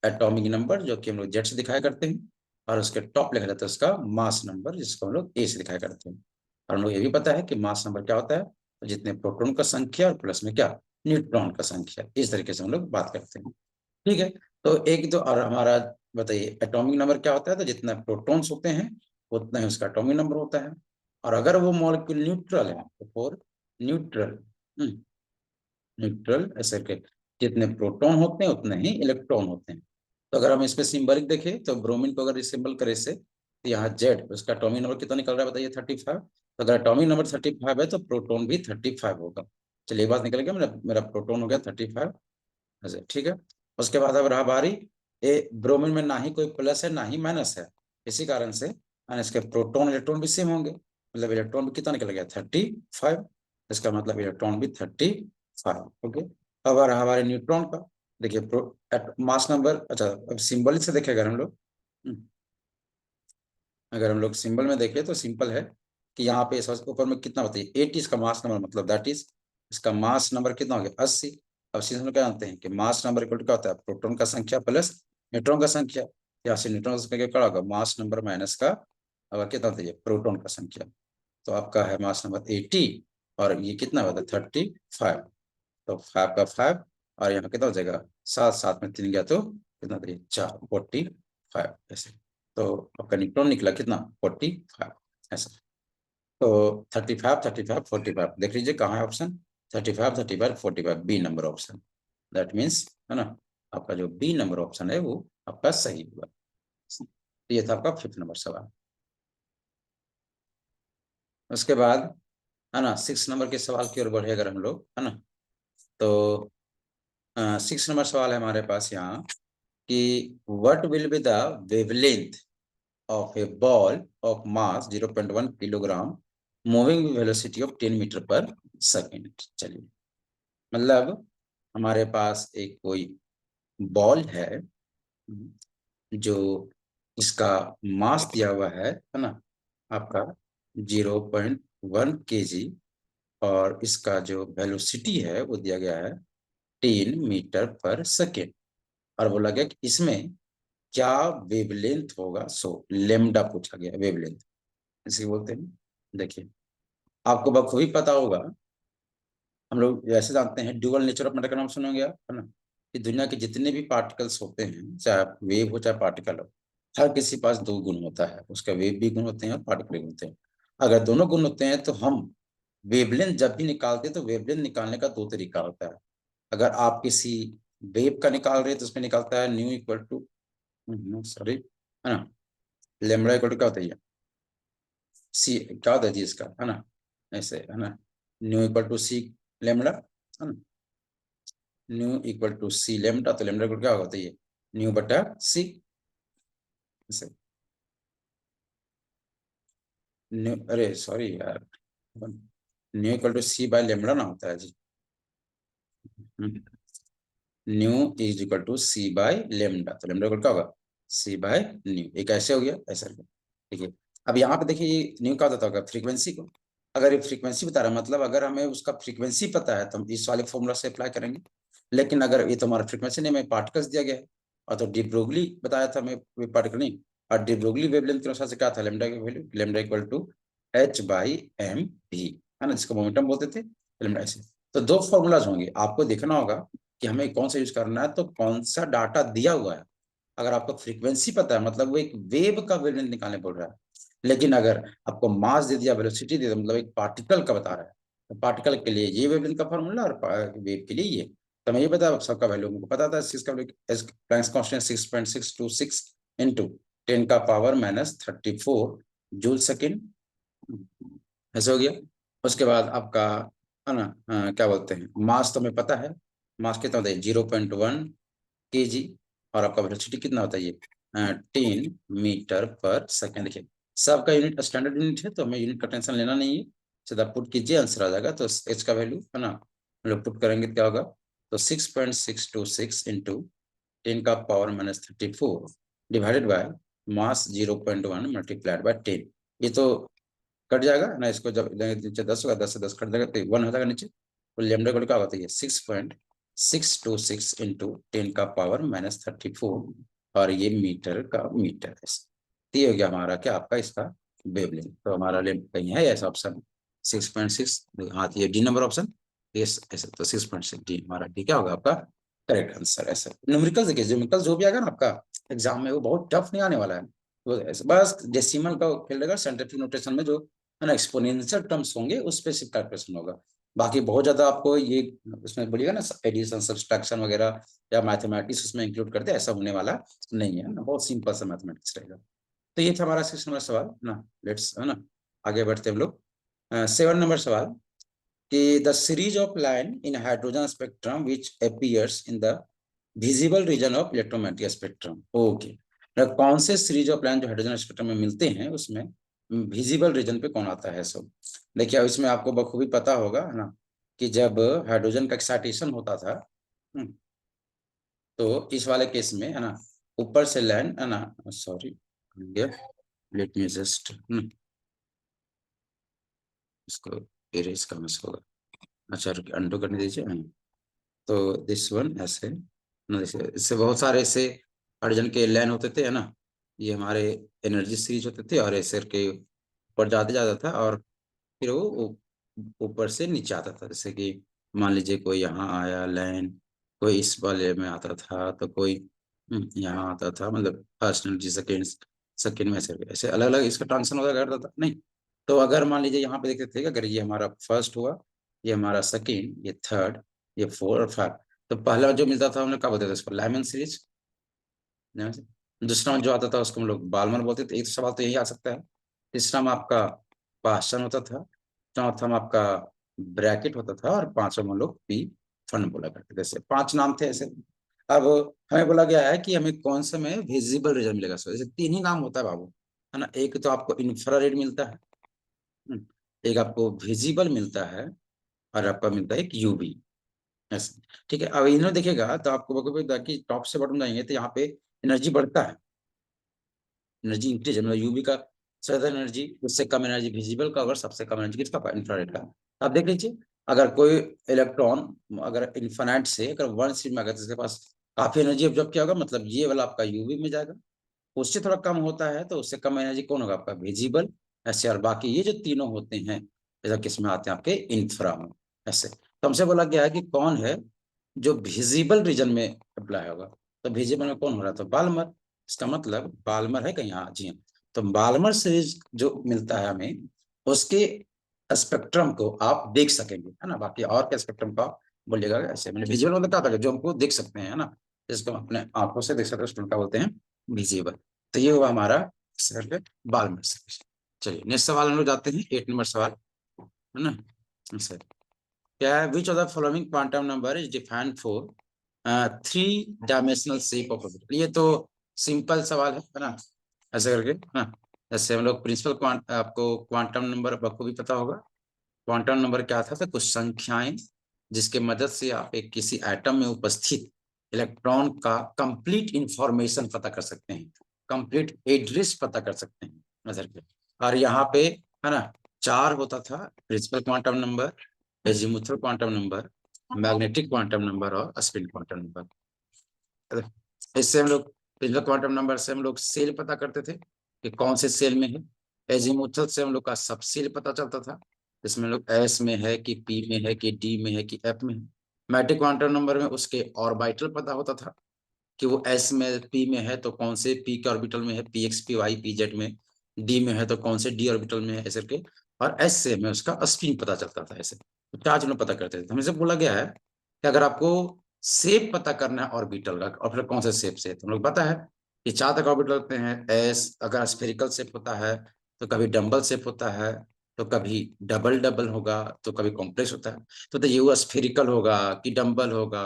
एटॉमिक नंबर, जो कि हम लोग जेड से दिखाया करते हैं, और उसके टॉप लिखा जाता है उसका मास नंबर, जिसको हम लोग ए से दिखाया करते हैं। और हम लोग ये भी पता है कि मास नंबर क्या होता है, तो जितने प्रोटॉन का संख्या और प्लस में क्या, न्यूट्रॉन का संख्या। इस तरीके से हम लोग बात करते हैं, ठीक है। तो एक तो, और हमारा बताइए एटॉमिक नंबर क्या होता है, तो जितना प्रोटॉन्स होते हैं उतना ही उसका एटॉमिक नंबर होता है। और अगर वो मॉलिक्यूल न्यूट्रल है तो फॉर न्यूट्रल, न्यूट्रल ऐसे के जितने प्रोटॉन होते हैं उतने ही इलेक्ट्रॉन होते हैं। तो अगर हम इसमें सिंबलिक देखें तो ब्रोमीन को अगर सिंबल करें इससे, तो यहाँ जेड, उसका एटॉमिक नंबर कितना निकल रहा है बताइए, 35। तो अगर एटॉमिक नंबर 35 है तो प्रोटॉन भी 35 होगा। चलिए ये बात निकल गया, मेरा मेरा प्रोटॉन हो गया 35 ऐसे, ठीक है। उसके बाद अब रहा बारी, ए ब्रोमीन में ना ही कोई प्लस है ना ही माइनस है, इसी कारण से इसके प्रोटॉन इलेक्ट्रॉन भी सेम होंगे, मतलब इलेक्ट्रॉन भी कितना निकल गया 35। इसका मतलब इलेक्ट्रॉन भी 35। ओके। अब रहा हमारे न्यूट्रॉन का, देखिए मास नंबर, अच्छा अब सिंबल से देखें अगर हम लोग, अगर हम लोग सिंबल में देखें तो सिंपल है कि यहाँ पे ऊपर में कितना बताइए 80 इसका मास नंबर, मतलब दैट इज इसका मास नंबर कितना हो गया 80। अब सीधे हम लोग क्या जानते हैं कि मास नंबर इक्वल टू क्या होता है, प्रोटॉन का संख्या प्लस न्यूट्रॉन का संख्या। यहाँ से न्यूट्रॉन का संख्या क्या होगा, मास नंबर माइनस का अगर कितना बताइए प्रोटॉन का संख्या। तो आपका है मास नंबर 80, और ये कितना होता है 35। तो 5 का 5, और यहाँ कितना हो जाएगा 7, 7 में 3 गया तो कितना बताइए 4, 45 ऐसे। तो आपका न्यूट्रॉन निकला कितना 45 ऐसा। तो 35, 35, 45 देख लीजिए कहाँ है option, 35, 35, 45 B number option. That means, है ना, आपका जो बी नंबर ऑप्शन है वो आपका सही हुआ। तो ये था आपका 5th नंबर सवाल। उसके बाद, है ना, 6 नंबर के सवाल की ओर बढ़े अगर हम लोग, है ना, तो 6 नंबर सवाल है हमारे पास यहाँ कि what will be the wavelength of a ball of mass 0.1 kilogram moving velocity of 10 metre per second. चलिए, मतलब हमारे पास एक कोई बॉल है, जो इसका मास दिया हुआ है ना, आपका 0.1 kg, और इसका जो वेलोसिटी है वो दिया गया है 10 मीटर पर सेकेंड। और बोला गया कि इसमें क्या वेवलेंथ होगा, सो लेमडा पूछा गया, वेवलेंथ इसे बोलते हैं। देखिए आपको बखूबी पता होगा, हम लोग ऐसे जानते हैं ड्यूअल नेचर ऑफ मैटर का नाम सुना गया है ना, कि दुनिया के जितने भी पार्टिकल्स होते हैं, चाहे वेव हो चाहे पार्टिकल हो, हर किसी के पास 2 गुण होता है, उसका वेव भी गुण होते हैं और पार्टिकल भी होते हैं। अगर दोनों गुण होते हैं तो हम वेवलेंथ जब भी निकालते हैं तो वेवलेंथ निकालने का 2 तरीका होता है। अगर आप किसी वेव का निकाल रहे हैं तो उसमें निकलता है न्यू इक्वल टू, सॉरी, है ना, लेमड़ा इक्वल टू क्या होता है, सी क्या होता है जी इसका, है ना, ऐसे, है ना, nu equal to c lambda, है ना, nu equal to c lambda, तो लेमड़ा इक्वल क्या होगा, तो ये न्यू बटा सी, ऐसे। न्यू, अरे सॉरी यार, new equal to C by lambda ना होता है जी। New is equal to C by lambda, तो लेमडा इक्वल क्या होगा, सी बाय न्यू। एक ऐसे हो गया, ऐसा हो गया। ठीक है, अब यहाँ पे देखिए ये न्यू का होता होगा फ्रीक्वेंसी को। अगर ये फ्रीक्वेंसी बता रहा है, मतलब अगर हमें उसका फ्रीक्वेंसी पता है तो हम इस वाले फॉर्मूला से अप्लाई करेंगे। लेकिन अगर ये तो हमारा फ्रीक्वेंसी नहीं, हमें पार्टिकल्स दिया गया है, और तो डी ब्रोगली बताया था हमें पार्टिकल नहीं। और डी ब्रोगली वेवलेंथ के अनुसार से क्या था, लेमडा की value lambda equal to H by M भी, है ना, जिसको मोमेंटम बोलते थे लेमडा ऐसे। तो दो फॉर्मूलाज होंगे, आपको देखना होगा कि हमें कौन सा यूज करना है, तो कौन सा डाटा दिया हुआ है। अगर आपको फ्रीक्वेंसी पता है, मतलब वो एक वेव का वेवलेंथ निकालने बोल रहा है। लेकिन अगर आपको मास दे दिया, वेलोसिटी दे दिया, मतलब एक पार्टिकल का बता रहा है, तो पार्टिकल के लिए ये वेवलेंथ का फॉर्मूला, और वेव के लिए ये। तो मैं ये बता, सबका वैल्यू मुझको पता था, सिक्स का Planck's constant 6.626 into 10⁻34 joule second, ऐसे हो गया। उसके बाद आपका, है ना, क्या बोलते हैं, मास तो हमें पता है, मास कितना होता है 0.1 kg। और आपका वेलोसिटी कितना होता है ये 10 मीटर पर सेकेंड। देखिए सबका यूनिट स्टैंडर्ड यूनिट है, तो हमें यूनिट का टेंशन लेना नहीं है, सीधा पुट कीजिए आंसर आ जाएगा। तो एच का वैल्यू, है ना, हम लोग पुट करेंगे क्या होगा, तो 6.626 into 10⁻34 divided by mass 0.1 multiplied by 10। ये तो कट जाएगा ना, इसको जब नीचे 10 होगा, 10 से 10 कट जाएगा तो 1 हो जाएगा नीचे। तो लेमडा का क्या होता है, 6.626 इंटू 10⁻34, और ये मीटर का मीटर है। तो ये हो गया हमारा क्या, आपका इसका वेवलेंथ। तो हमारा लेंथ कहीं है ऐसा ऑप्शन 6.6, हाँ ये डी नंबर ऑप्शन, ऐसा तो 6.6 डी हमारा, डी क्या होगा आपका करेक्ट आंसर। ऐसा न्यूमेरिकल देखिए, न्यूमेरिकल जो भी आएगा ना आपका एग्जाम में, वो बहुत टफ नहीं आने वाला है। वो बस डेसिमल का खेल रहेगा, साइंटिफिक नोटेशन में जो, है ना, एक्सपोनेंशियल टर्म्स होंगे उस पे सिर्फ कैलकुलेशन होगा। बाकी बहुत ज्यादा आपको ये उसमें बोलिएगा ना, एडिशन सब्सट्रैक्शन वगैरह या मैथमेटिक्स उसमें इंक्लूड करते, ऐसा होने वाला नहीं है ना, बहुत सिंपल सा मैथमेटिक्स रहेगा। तो ये था हमारा 6 नंबर सवाल, है ना। लेट्स, है ना, आगे बढ़ते हम लोग। 7 नंबर सवाल कि the series of line in hydrogen spectrum which appears in the visible region of electromagnetic spectrum. Okay, कौन से सीरीज ऑफ लाइन जो हाइड्रोजन स्पेक्ट्रम में मिलते हैं उसमें विजिबल रीजन पे कौन आता है सब। देखिए अब इसमें आपको बखूबी पता होगा, है ना, कि जब हाइड्रोजन का एक्साइटेशन होता था, हम्म, तो इस वाले केस में, है ना, ऊपर से लाइन, है ना, सॉरी, लेट मी जस्ट इसको इरेज करना होगा। अच्छा अंडू करने दीजिए। तो दिस वन ऐसे ना, जैसे इससे बहुत सारे ऐसे हाइड्रोजन के लाइन होते थे, है ना, ये हमारे एनर्जी सीरीज होते थे, और ऐसे के ऊपर जाते जाता था, और फिर वो ऊपर से नीचे आता था। जैसे कि मान लीजिए कोई यहाँ आया लाइन, कोई इस वाले में आता था, तो कोई यहाँ आता था, मतलब फर्स्ट एनर्जी सेकेंड, सेकेंड में ऐसे ऐसे अलग अलग इसका ट्रांजिशन होता करता था नहीं। तो अगर मान लीजिए यहाँ पे देखते थे, अगर ये हमारा फर्स्ट हुआ, ये हमारा सेकेंड, ये थर्ड, ये फोर और फाइव, तो पहला जो मिलता था हमने क्या बोलते थे उसको, लाइमन सीरीज। दूसरा में जो आता था उसको हम लोग बालमर बोलते थे। एक सवाल तो यही आ सकता है। तीसरा में आपका पास्चन होता था, चौथा में आपका ब्रैकेट होता था, और पांचवा में हम लोग पी फन बोला करते थे। ऐसे 5 नाम थे ऐसे। अब हमें बोला गया है कि हमें कौन से में विजिबल रीजन मिलेगा। सो जैसे 3 ही नाम होता है बाबू, है ना। एक तो आपको इंफ्रारेड मिलता है, एक आपको विजिबल मिलता है, और आपका मिलता है एक यूवी। ऐसे ठीक है। अब इन्होंने देखेगा तो आपको बता कि टॉप से बॉटम जाएंगे तो यहाँ पे एनर्जी बढ़ता है, एनर्जी इंक्रीज, मतलब यूवी का ज्यादा एनर्जी, उससे कम एनर्जी विजिबल का, और सबसे कम एनर्जी किसका, इंफ्रारेड का। आप देख लीजिए, अगर कोई इलेक्ट्रॉन अगर इन्फिनाइट से अगर वन स्पीड में, अगर जिसके पास काफी एनर्जी ऑब्जॉर्ब किया होगा, मतलब ये वाला आपका यूवी में जाएगा। उससे थोड़ा कम होता है तो उससे कम एनर्जी कौन होगा, आपका विजिबल। ऐसे, और बाकी ये जो तीनों होते हैं, जैसा किसमें आते हैं आपके इंफ्रा में। ऐसे तो हमसे बोला गया है कि कौन है जो विजिबल रीजन में अप्लाई होगा। तो विजिबल में कौन हो रहा था, बाल्मर। इसका मतलब बाल्मर है कहीं, हाँ जी हाँ। तो बाल्मर सीरीज जो मिलता है हमें, उसके स्पेक्ट्रम को आप देख सकेंगे, है ना। बाकी और के स्पेक्ट्रम का आप बोलिएगा ऐसे, मैंने विजुअल मतलब क्या था, जो हमको देख सकते हैं, है ना, जिसको हम अपने आंखों से देख सकते हैं, उसको क्या बोलते हैं, विजिबल। तो ये हुआ हमारा सर बाल्मर सीरीज। चलिए नेक्स्ट सवाल हम लोग जाते हैं, 8 नंबर सवाल, है ना। सर क्या है, which of the following quantum number is defined for 3 dimensional shape of object. ये तो सिंपल सवाल है ना, ऐसे करके, हाँ। जैसे हम लोग प्रिंसिपल आपको क्वांटम नंबर आपको भी पता होगा, क्वांटम नंबर क्या था? तो कुछ संख्याएं जिसके मदद से आप एक किसी एटम में उपस्थित इलेक्ट्रॉन का कंप्लीट इंफॉर्मेशन पता कर सकते हैं, कंप्लीट एड्रेस पता कर सकते हैं नजर पे। और यहाँ पे है ना 4 होता था, principal quantum number, azimuthal quantum number, magnetic quantum number और स्पिन क्वांटम नंबर। इससे हम लोग प्रिंसिपल क्वांटम नंबर से हम लोग सेल पता करते थे कि कौन से सेल में है। एजीमुथल से हम लोग का सब सेल पता चलता था, इसमें लोग एस में है कि पी में है कि डी में है कि एफ में है। मैग्नेटिक क्वांटम नंबर में उसके ऑर्बिटल पता होता था कि वो एस में पी में है तो कौन से पी के ऑर्बिटल में है, p x p y p z में, डी में है तो कौन से डी ऑर्बिटल में है, ऐसे करके। और एस से हमें उसका स्पिन पता चलता था। ऐसे तो चार्ज में पता करते थे। हमें से बोला गया है कि अगर आपको शेप पता करना है ऑर्बिटल का और फिर कौन से शेप से, तो हम लोग पता है कि 4 तक ऑर्बिटल होते हैं। एस अगर स्फेरिकल शेप होता है तो कभी डम्बल शेप होता है, तो कभी डबल डबल होगा, तो कभी कॉम्प्लेक्स होता है। तो ये वो स्फेरिकल होगा कि डम्बल होगा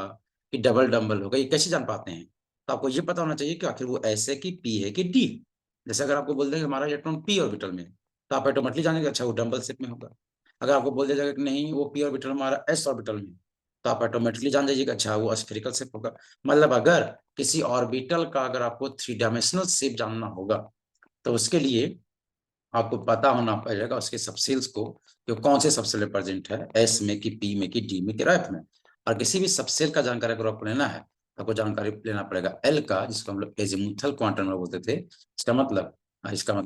कि डबल डम्बल होगा, ये कैसे जान पाते हैं? तो आपको ये पता होना चाहिए कि आखिर वो ऐसे की पी है कि डी। जैसे अगर आपको बोल देंगे हमारा इलेक्ट्रॉन पी ऑर्बिटल में, तो आप ऑटोमेटिकली जानेंगे अच्छा वो डबल शेप में होगा। अगर आपको बोल दिया जाएगा कि नहीं वो पी ऑर्बिटल हमारा एस ऑर्बिटल में, तो आप ऑटोमेटिकली जान जाइए कि अच्छा वो स्फेरिकल शेप होगा। मतलब अगर किसी ऑर्बिटल का अगर आपको 3 डायमेंशनल शेप जानना होगा, तो उसके लिए आपको पता होना पड़ेगा उसके सबसेल्स को कि कौन से सबसेल प्रेजेंट है, एस में कि पी में कि डी में कि एफ में। और किसी भी सबसेल का जानकारी अगर आपको लेना है, आपको जानकारी लेना पड़ेगा एल का, जिसको हम लोग एजीमुथल क्वांटम नंबर बोलते थे। इसका मतलब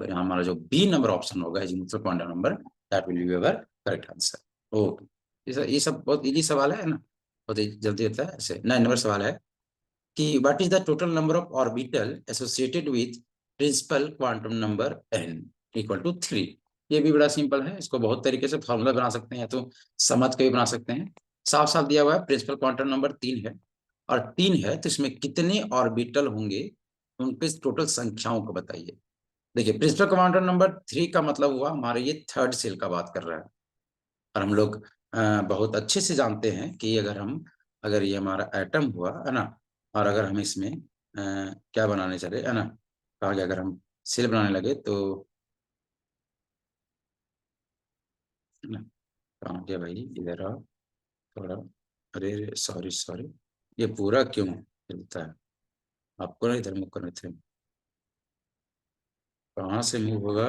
यहाँ हमारा जो बी नंबर ऑप्शन होगा azimuthal quantum number, that will be our correct answer. Okay, ये सब बहुत इजी सवाल है ना, बहुत जल्दी होता है। ऐसे 9 नंबर सवाल है कि what is the total number of orbital associated with principal quantum number n equal to 3। ये भी बड़ा सिंपल है, इसको बहुत तरीके से फॉर्मूला बना सकते हैं, तो समझ के भी बना सकते हैं। साफ साफ दिया हुआ है प्रिंसिपल क्वांटम नंबर 3 है, और 3 है तो इसमें कितने ऑर्बिटल होंगे, उनके टोटल संख्याओं को बताइए। देखिए प्रिंसिपल क्वांटम नंबर 3 का मतलब हुआ हमारे ये थर्ड सेल का बात कर रहा है। और हम लोग बहुत अच्छे से जानते हैं कि अगर ये हमारा एटम हुआ है ना, और अगर हम इसमें क्या बनाने चले है ना, कहा गया अगर हम सेल बनाने लगे तो है ना, कहा गया भाई इधर आओ थोड़ा। अरे सॉरी सॉरी, ये पूरा क्यों हिलता है? आपको ना इधर मुँह करने थे, कहाँ से मूव होगा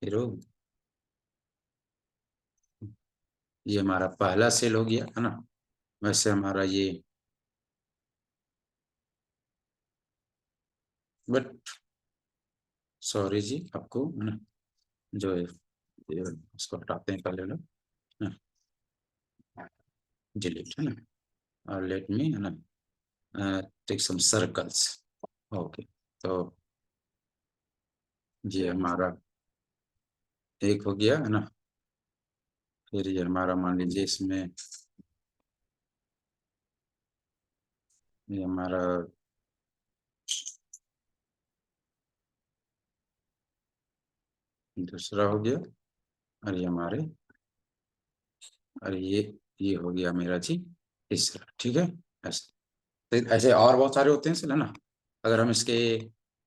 हीरो? ये हमारा पहला सेल हो गया है ना। वैसे हमारा ये, बट सॉरी जी आपको है ना, जो है ये उसको हटाते हैं पहले लोग, डिलीट है ना, और लेट मी है ना टेक सम सर्कल्स। ओके, तो ये हमारा एक हो गया है ना। फिर ये हमारा मान लीजिए इसमें ये हमारा दूसरा हो गया, और ये हमारे, और ये हो गया मेरा जी तीसरा। ठीक है, ऐसे तो ऐसे और बहुत सारे होते हैं है ना। अगर हम इसके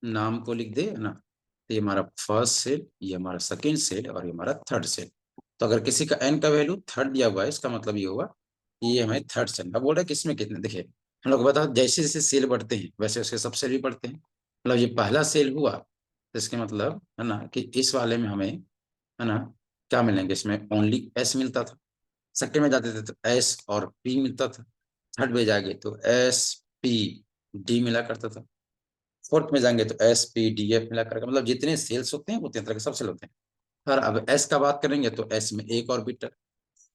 नाम को लिख दे है ना, तो ये हमारा फर्स्ट सेल, ये हमारा सेकेंड सेल और ये हमारा थर्ड सेल। तो अगर किसी का एन का वैल्यू थर्ड दिया हुआ है, इसका मतलब ये होगा कि ये हमें थर्ड सेल। अब बोल रहे हैं किसमें कितने, देखिए हम लोग बता जैसे जैसे सेल बढ़ते हैं वैसे उसके सब सेल भी बढ़ते हैं। मतलब ये पहला सेल हुआ तो इसके मतलब है ना कि इस वाले में हमें है ना क्या मिलेंगे, इसमें ओनली एस मिलता था। सेकंड में जाते थे तो एस और पी मिलता था। थर्ड में जाएंगे तो एस पी डी मिला करता था। फोर्थ में जाएंगे तो एस पी डी एफ मिला करके, मतलब जितने सेल्स होते हैं उतने तरह के सब सेल होते हैं। और अब एस का बात करेंगे तो एस में एक ऑर्बिटल,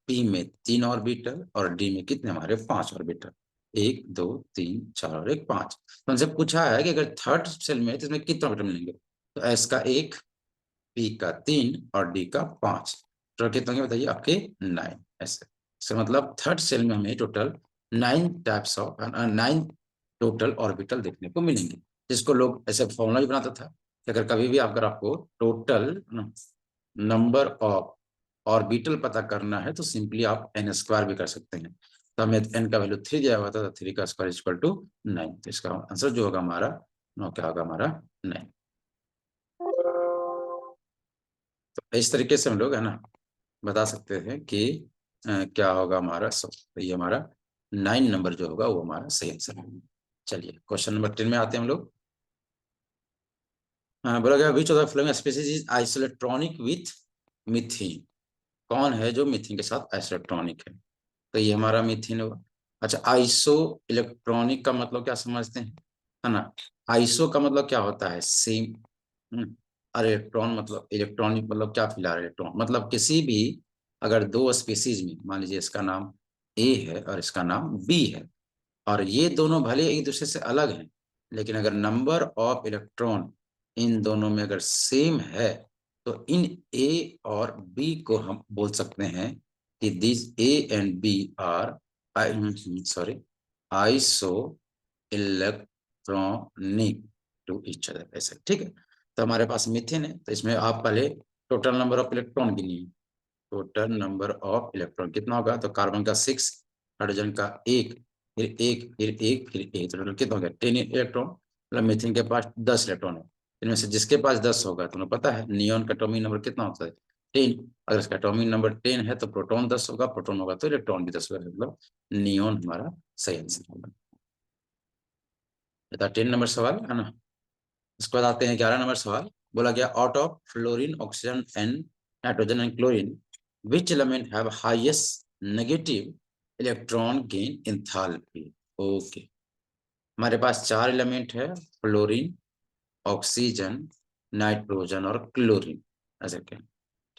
पी में 3 ऑर्बिटल और डी में कितने हमारे 5 ऑर्बिटल। 1 2 3 4 और एक 5। तो उनसे पूछा है कि अगर थर्ड सेल में है तो इसमें कितने ऑर्बिटल मिलेंगे, तो एस का 1, पी का 3 और डी का 5। टोटल कितने होंगे बताइए आपके 9। ऐसे इसका मतलब थर्ड सेल में हमें टोटल 9 टोटल ऑर्बिटल देखने को मिलेंगे, जिसको लोग ऐसे फॉर्मूला भी बनाता था कि अगर कभी भी अगर आपको टोटल नंबर ऑफ ऑर्बिटल पता करना है तो सिंपली आप एन स्क्वायर भी कर सकते हैं। तो हमें एन का वैल्यू 3 दिया हुआ था, तो 3 का स्क्वायर इक्वल टू 9। तो इसका आंसर जो होगा हमारा क्या होगा हमारा 9। तो इस तरीके से हम लोग है ना बता सकते हैं कि क्या होगा हमारा। तो ये हमारा 9 नंबर जो होगा वो हमारा सही आंसर है। चलिए क्वेश्चन नंबर 10 में आते हैं हम लोग। बोला गया which of the following species is isoelectronic with methane. कौन है जो मीथेन के साथ आइसोइलेक्ट्रॉनिक है? तो ये हमारा मीथेन होगा। अच्छा, आइसो इलेक्ट्रॉनिक का मतलब क्या समझते हैं, है ना? आइसो का मतलब क्या होता है? सेम। और इलेक्ट्रॉन मतलब, इलेक्ट्रॉनिक मतलब क्या फिलहाल इलेक्ट्रॉन मतलब किसी भी अगर दो स्पीसीज में, मान लीजिए इसका नाम ए है और इसका नाम बी है, और ये दोनों भले एक दूसरे से अलग हैं, लेकिन अगर नंबर ऑफ इलेक्ट्रॉन इन दोनों में अगर सेम है, तो इन ए और बी को हम बोल सकते हैं कि this A and B are, sorry, isoelectronic to each other, ऐसा, ठीक है। तो हमारे पास मीथेन है, तो इसमें आप पहले टोटल नंबर ऑफ इलेक्ट्रॉन गिनिए। टोटल नंबर ऑफ इलेक्ट्रॉन कितना होगा? तो कार्बन का 6, हाइड्रोजन का 1, फिर 1, फिर 1, फिर 1, तो टोटल कितना हो गया? 10 इलेक्ट्रॉन। मतलब मीथेन के पास 10 इलेक्ट्रॉन है। इनमें से जिसके पास 10 होगा, तुम्हें पता है नियोन का एटॉमिक नंबर कितना होता है? 10। अगर इसका एटॉमिक नंबर 10 है तो प्रोटॉन 10 होगा, प्रोटॉन होगा तो इलेक्ट्रॉन भी 10 होगा, मतलब नियोन हमारा सही आंसर होगा। बता 10 नंबर सवाल है ना। इसके बाद आते हैं 11 नंबर सवाल। बोला गया out of fluorine, oxygen and nitrogen and chlorine which element have highest negative electron gain enthalpy. Okay, हमारे पास 4 एलिमेंट है, फ्लोरीन, ऑक्सीजन, नाइट्रोजन और क्लोरीन, ऐसे क्या,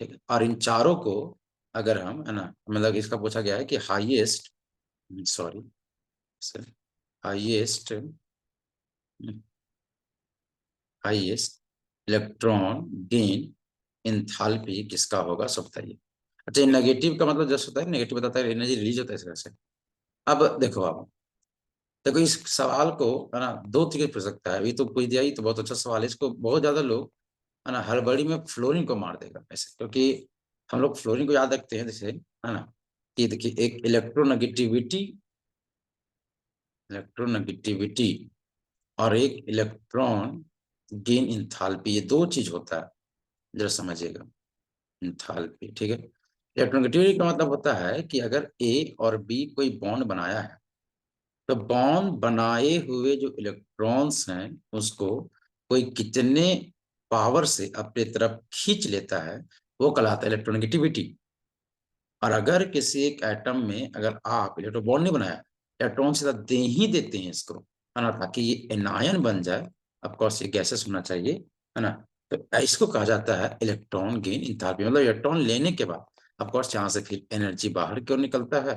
ठीक है। और इन चारों को अगर हम, है ना, मतलब इसका पूछा गया है कि highest, sorry, highest, highest electron gain enthalpy किसका होगा, सब बताइए। अच्छा, नेगेटिव का मतलब जैसे होता है, नेगेटिव बताता है एनर्जी रिलीज होता है इस तरह से। अब देखो, आप देखो इस सवाल को, है ना, दो तरीके से पूछ सकता है। अभी तो पूछ दिया, ही तो बहुत अच्छा सवाल है। इसको बहुत ज्यादा लोग, है ना, हड़बड़ी में फ्लोरीन को मार देगा ऐसे, क्योंकि हम लोग फ्लोरीन को याद रखते हैं जैसे, है ना, कि देखिए एक इलेक्ट्रोनेगेटिविटी, इलेक्ट्रोनेगेटिविटी और एक इलेक्ट्रॉन गेन इंथैल्पी, ये दो चीज होता है, जरा समझिएगा। इंथैल्पी, ठीक है। इलेक्ट्रोनेगेटिविटी का मतलब होता है कि अगर ए और बी कोई बॉन्ड बनाया है, तो बॉन्ड बनाए हुए जो इलेक्ट्रॉन्स हैं उसको कोई कितने पावर से अपने तरफ खींच लेता है, वो कहलाता है इलेक्ट्रोनेगेटिविटी। और अगर किसी एक एटम में अगर आप इलेक्ट्रॉन बॉन्ड नहीं बनाया, इलेक्ट्रॉन सीधा दे ही देते हैं इसको, है ना, ताकि ये एनायन बन जाए, ऑफकोर्स ये गैसेस होना चाहिए, है ना, तो इसको कहा जाता है इलेक्ट्रॉन गेन इंथैल्पी। मतलब इलेक्ट्रॉन लेने के बाद ऑफकोर्स यहाँ से फिर एनर्जी बाहर की ओर निकलता है,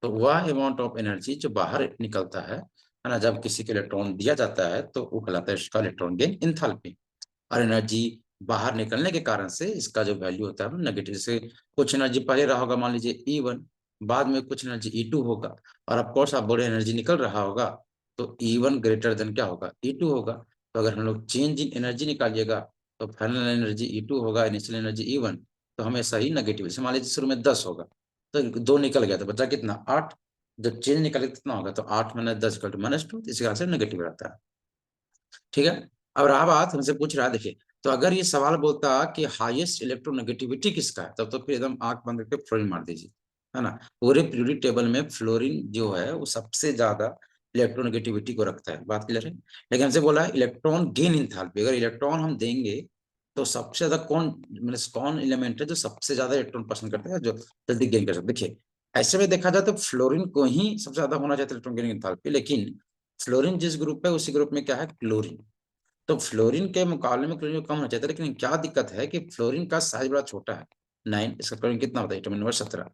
तो वह अमाउंट ऑफ एनर्जी जो बाहर निकलता है ना, जब किसी को इलेक्ट्रॉन दिया जाता है तो वो कहलाता है इसका इलेक्ट्रॉन गेन इंथैल्पी। और एनर्जी बाहर निकलने के कारण से इसका जो वैल्यू होता है नेगेटिव से, कुछ एनर्जी पहले रहा होगा, मान लीजिए E1, बाद में कुछ एनर्जी E2 होगा, और ऑफ कोर्स आप बोले एनर्जी निकल रहा होगा, तो E1 ग्रेटर देन क्या होगा? E2 होगा। तो अगर हम लोग चेंज इन एनर्जी निकालिएगा, तो फाइनल एनर्जी E2 होगा, इनिशियल एनर्जी E1, तो हमेशा ही नेगेटिव। जैसे मान लीजिए शुरू में 10 होगा, तो 2 निकल गया तो बचा कितना? 8। जब चेंज निकले कितना होगा? तो 8 माइनस 10 इक्वल टू -2, इसी कारण से नेगेटिव रहता है, ठीक है। अब रहा बात, हमसे पूछ रहा है, देखिए, तो अगर ये सवाल बोलता कि हाईएस्ट इलेक्ट्रोनेगेटिविटी किसका है, तब तो फिर एकदम आंख बंद करके फ्लोरीन मार दीजिए, है ना। पूरे पीरियोडिक टेबल में फ्लोरीन जो है वो सबसे ज्यादा इलेक्ट्रोनेगेटिविटी को रखता है, बात क्लियर है। लेकिन हमसे बोला है इलेक्ट्रॉन गेन इंथैल्पी, अगर इलेक्ट्रॉन हम देंगे तो सबसे ज्यादा कौन, मतलब कौन एलिमेंट है जो सबसे ज्यादा इलेक्ट्रॉन पसंद करता है, जो जल्दी गेन कर सकता है? देखिए, ऐसे में देखा जाए तो फ्लोरीन को ही सबसे ज्यादा होना चाहिए इलेक्ट्रॉन गेन इंथैल्पी, लेकिन फ्लोरीन जिस ग्रुप है उसी ग्रुप में क्या है? क्लोरीन। तो फ्लोरीन के मुकाबले में क्लोरीन कम होना चाहिए था, लेकिन क्या दिक्कत है कि फ्लोरीन का साइज बड़ा छोटा है, 9, इसका क्लोरीन कितना होता है? Atomic number 17।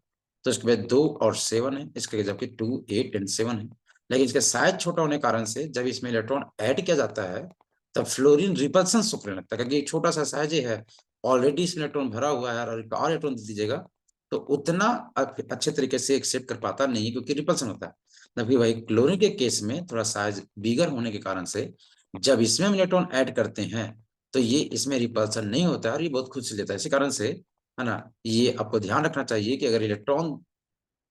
तो इसके बाद 2 और 7 है इसके, जबकि 2, 8 एंड 7 है। लेकिन इसका साइज छोटा होने के कारण से जब इसमें इलेक्ट्रॉन ऐड किया जाता है, तब फ्लोरीन रिपल्सन शो करने लगता है, क्योंकि एक छोटा सा साइज ही है, ऑलरेडी इसमें इलेक्ट्रॉन भरा हुआ है, और इलेक्ट्रॉन दे दीजिएगा तो उतना अच्छे तरीके से एक्सेप्ट कर पाता नहीं, क्योंकि रिपल्सन होता है। जबकि वही क्लोरीन के केस में थोड़ा साइज बिगर होने के कारण से जब इसमें हम इलेक्ट्रॉन ऐड करते हैं, तो ये इसमें रिपल्सन नहीं होता है, और ये बहुत खुद से लेता है। इसी कारण से, है ना, ये आपको ध्यान रखना चाहिए कि अगर इलेक्ट्रॉन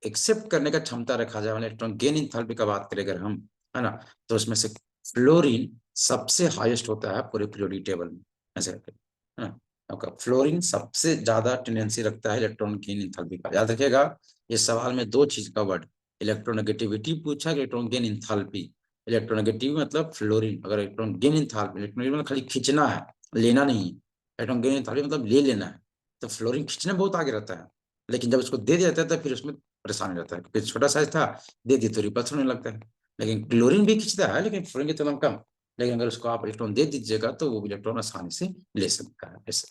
एक्सेप्ट करने का क्षमता रखा जाए, इलेक्ट्रॉन गेन इंथैल्पी का बात करें अगर हम, है ना, तो उसमें से फ्लोरीन सबसे हाईएस्ट होता है पूरे पीरियोडिक टेबल में, ऐसे करके, है ना। आपका फ्लोरीन सबसे ज्यादा टेंडेंसी रखता है इलेक्ट्रॉन गेन इंथैल्पी का। याद रखिएगा, ये सवाल में दो चीज का वर्ड, इलेक्ट्रोनेगेटिविटी पूछा, इलेक्ट्रॉन गेन इंथैल्पी। इलेक्ट्रोनेगेटिव मतलब फ्लोरीन, अगर इलेक्ट्रॉन गेन इंथैल्पी, इलेक्ट्रॉन मतलब खाली खींचना है, लेना नहीं है। इलेक्ट्रॉन गेन इंथैल्पी मतलब ले लेना है। तो फ्लोरीन खींचने में बहुत आगे रहता है, लेकिन जब उसको दे दिया जाता है तो फिर उसमें परेशानी रहता है, क्योंकि छोटा साइज था, दे दिए तो रिपल्सन होने लगता है। लेकिन क्लोरीन भी खींचता है, लेकिन फ्लोरीन की तुलना में कम। लेकिन अगर उसको आप इलेक्ट्रॉन दे दीजिएगा तो वो इलेक्ट्रॉन आसानी से ले सकता है ऐसे।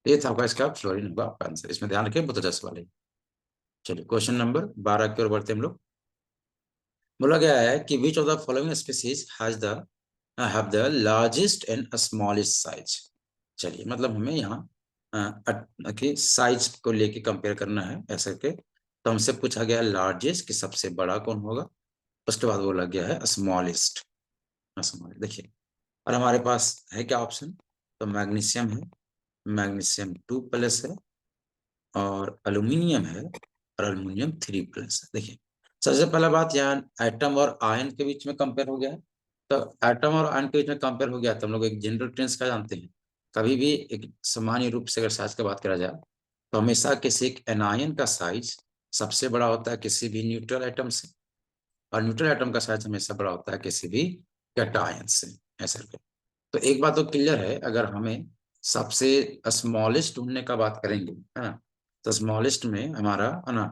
ये था आपका इसका फ्लोरीन होगा आपका आंसर, इसमें ध्यान रखिए, बहुत अच्छा सवाल है। चलिए क्वेश्चन नंबर 12 की ओर बढ़ते हैं हम लोग। बोला गया है कि which of the following species has the have the largest and smallest size. चलिए मतलब हमें यहाँ कि साइज को लेके कंपेयर करना है ऐसा के। तो हमसे पूछा गया लार्जेस्ट कि सबसे बड़ा कौन होगा, उसके बाद बोला गया है स्मॉलेस्ट। स्मॉलेस्ट देखिए, और हमारे पास है क्या ऑप्शन, तो मैग्नीशियम है, मैग्नीशियम 2+ है, और एल्यूमिनियम है, और एल्यूमिनियम 3+ है। देखिए सबसे पहला बात, यहाँ एटम और आयन के बीच में कंपेयर हो गया है। तो एटम और आयन के बीच में कंपेयर हो गया तो हम लोग एक जनरल ट्रेंड्स का जानते हैं, कभी भी एक सामान्य रूप से अगर साइज की बात करा जाए तो हमेशा किसी एक एनायन का साइज सबसे बड़ा होता है किसी भी न्यूट्रल एटम से, और न्यूट्रल एटम का साइज हमेशा बड़ा होता है किसी भी कैटायन से, ऐसा करके। तो एक बात तो क्लियर है, अगर हमें सबसे स्मॉलेस्ट ढूंढने का बात करेंगे, है ना, तो स्मॉलेस्ट में हमारा है ना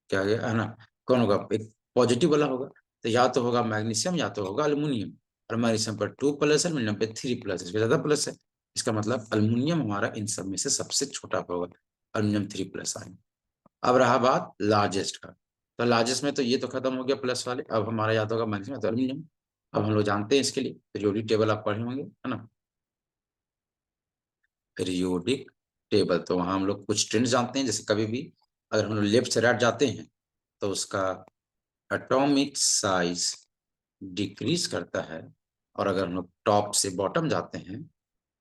क्या है ना, कौन होगा, एक पॉजिटिव वाला होगा। तो या तो होगा मैग्नीशियम या तो होगा अल्यूमिनियम। और मैग्नीशियम पर 2+ है, एल्यूमिनियम पे 3+, इसमें ज्यादा प्लस है। इसका मतलब अल्यूमिनियम हमारा इन सब में से सबसे छोटा होगा, अल्यूमिनियम 3+ आएंगे। अब रहा बात लार्जेस्ट का, तो लार्जेस्ट में तो ये तो खत्म हो गया प्लस वाले, अब हमारा याद होगा मैक्सिमम तो एल्यूमिनियम। अब हम लोग जानते हैं इसके लिए पीरियोडिक टेबल आप पढ़े होंगे, है ना, पीरियोडिक टेबल। तो वहां हम लोग कुछ ट्रेंड जानते हैं, जैसे कभी भी अगर हम लोग लेफ्ट से राइट जाते हैं तो उसका एटॉमिक साइज डिक्रीज करता है, और अगर हम लोग टॉप से बॉटम जाते हैं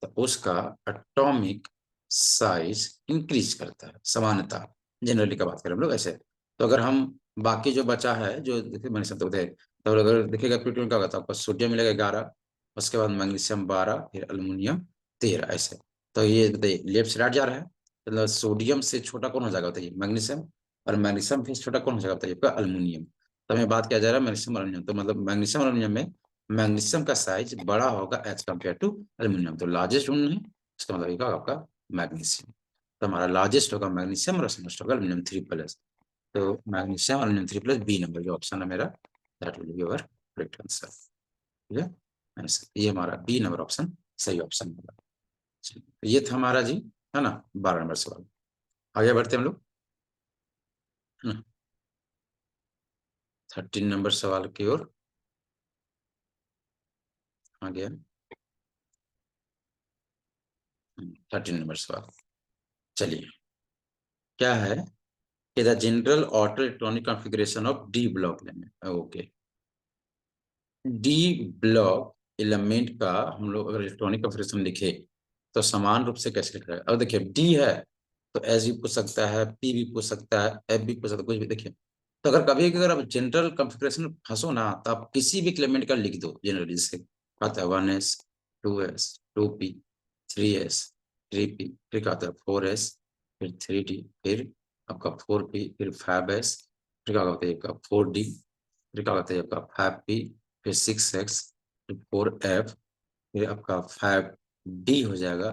तो उसका एटॉमिक साइज इंक्रीज करता है, समानता जनरली का बात करें हम लोग ऐसे। तो अगर हम बाकी जो बचा है जो देखिए मैंने सब थे, तो अगर देखिएगा प्लूटोनियम का होता है आपको सोडियम मिलेगा 11, उसके बाद मैग्नीशियम 12, फिर अल्यूमिनियम 13 ऐसे। तो ये बताइए लेफ्ट से राइट जा रहा है, मतलब सोडियम से छोटा कौन हो जाएगा बताइए, मैग्नीशियम। और मैग्नीशियम से छोटा कौन हो जाएगा बताइए, आपका अल्यूमिनियम। तो हमें बात किया जा रहा है मैग्नीशियम और अल्यूमिनियम, तो मतलब मैग्नीशियम और अल्यूमिनियम में मैग्नीशियम का साइज बड़ा होगा एज कम्पेयर टू एल्यूमिनियम, तो लार्जेस्ट ढूंढना है, इसका मतलब होगा आपका मैग्नीशियम। तो हमारा लार्जेस्ट होगा मैग्नीशियम और स्मॉलेस्ट होगा एल्यूमिनियम 3+। तो मैग्नीशियम एल्यूमिनियम 3+, बी नंबर जो ऑप्शन है मेरा, that will be your correct answer. ठीक है, ये हमारा बी नंबर ऑप्शन सही ऑप्शन होगा। तो ये था हमारा जी, है ना, 12 नंबर सवाल। आगे बढ़ते हैं हम लोग, है ना, 13 नंबर सवाल की ओर। आ गया 13 नंबर सवाल। चलिए क्या है कि the general auto electronic configuration of D block element. Okay, D block element का हम लोग अगर इलेक्ट्रॉनिक कॉन्फ़िगरेशन लिखे तो समान रूप से कैसे लिख रहा है। अब देखिए डी है तो एस भी पूछ सकता है, पी भी पूछ सकता है, एफ भी पूछ सकता है, कुछ भी। देखिए तो अगर कभी अगर आप जनरल कॉन्फ़िगरेशन फंसो ना, तो आप किसी भी एलिमेंट का लिख दो जनरली, जैसे आता है 1s 2s 2p 3s 3p, फिर क्या आता है 4s, फिर 3d, फिर आपका 4p, फिर 5s, फिर क्या होता है आपका 4d, फिर क्या होता है आपका 5p, फिर 6x, फिर 4f, फिर आपका 5d हो जाएगा,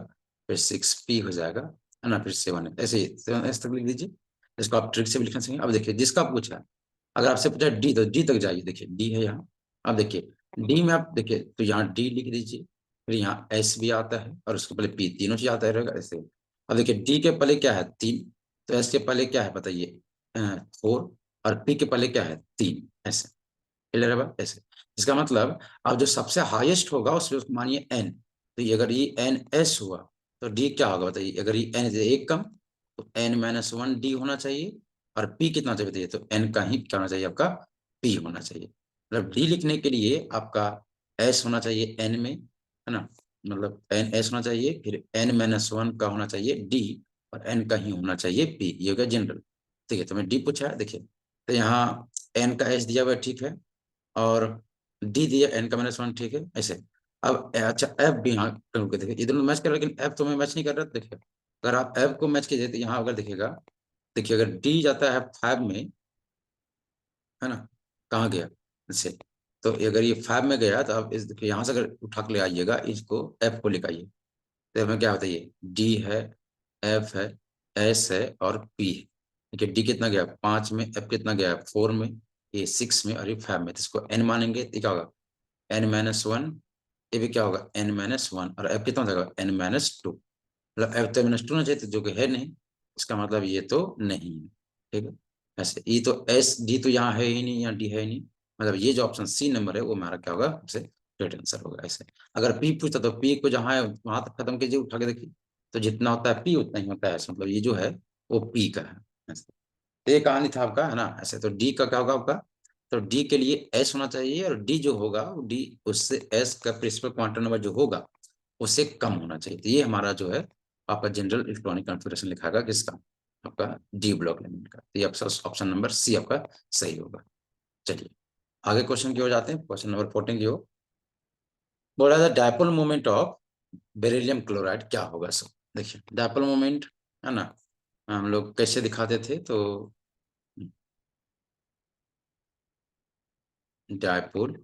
फिर 6p हो जाएगा, है ना, फिर 7 ऐसे ही 7s तक लिख दीजिए। इसको आप ट्रिक से भी लिखना चाहिए। अब देखिए जिसका पूछा है, अगर आपसे पूछा डी तो डी तक जाइए, देखिए डी है यहाँ। अब देखिए डी में आप देखिए तो यहाँ डी लिख दीजिए, फिर यहाँ एस भी आता है और उसके पहले पी, तीनों चीज आता है रहेगा ऐसे। अब देखिए डी के पहले क्या है 3, तो एस के पहले क्या है बताइए 4, और पी के पहले क्या है 3, ऐसे क्लियर है बात ऐसे। इसका मतलब अब जो सबसे हाईएस्ट होगा उसमें उसको मानिए एन, तो ये अगर ये एन एस हुआ तो डी क्या होगा बताइए, अगर ये एन एक कम तो n-1 डी होना चाहिए, और पी कितना चाहिए बताइए, तो एन का ही क्या होना चाहिए आपका पी होना चाहिए। मतलब डी लिखने के लिए आपका एस होना चाहिए एन में, है ना, मतलब एन एस होना चाहिए, फिर n-1 का होना चाहिए डी, और एन का ही होना चाहिए पी, ये हो गया जनरल। ठीक है, तो मैं डी पूछा है देखिए, तो यहाँ एन का एस दिया हुआ है ठीक है, और डी दिया n-1 ठीक है ऐसे। अब अच्छा एफ भी यहाँ करके देखिए, ये दोनों मैच कर रहे हैं, लेकिन एफ तो मैं मैच नहीं कर रहा। देखिए अगर आप एफ को मैच कीजिए तो यहाँ अगर देखिएगा, देखिए अगर डी जाता है 5 में, है ना, कहाँ गया इससे, तो अगर ये 5 में गया तो आप इस देखिए यहाँ से अगर उठा के ले आइएगा, इसको एफ को लेकर आइए, तो हमें क्या बताइए, डी है, एफ है, एस है और पी है। देखिए डी कितना गया 5 में, एफ कितना गया 4 में, ये 6 में और ये 5 में, तो इसको एन मानेंगे तो क्या होगा n-1, ये भी क्या होगा n-1 और एफ कितना होगा n-2, मतलब एफ तो -2 ना चाहिए, तो जो कि है नहीं, इसका मतलब ये तो नहीं है। ठीक है, ऐसे ये तो एस डी तो यहाँ है ही नहीं, यहाँ डी है ही नहीं, मतलब ये जो ऑप्शन सी नंबर है वो हमारा क्या होगा, सबसे राइट आंसर होगा। ऐसे अगर पी पूछता तो पी को जहाँ है वहां तक खत्म कीजिए, उठा के देखिए, तो जितना होता है पी उतना ही होता है, ऐसे मतलब ये जो है वो पी का है। ऐसे तो ये कहानी था आपका, है ना। ऐसे तो डी का क्या होगा आपका, तो डी के लिए एस होना चाहिए, और डी जो होगा डी उससे एस का प्रिंसिपल क्वांटम नंबर जो होगा उससे कम होना चाहिए। तो ये हमारा जो है आपका जनरल इलेक्ट्रॉनिक कॉन्फ़िगरेशन लिखा होगा किसका, आपका डी ब्लॉक एलिमेंट का। तो ये आपका ऑप्शन नंबर सी आपका सही होगा। चलिए आगे क्वेश्चन की ओर जाते हैं, क्वेश्चन नंबर 14 की ओर। बोला था dipole moment of beryllium chloride क्या होगा। सो देखिए डायपोल मोमेंट, है ना, हम लोग कैसे दिखाते थे, तो डायपोल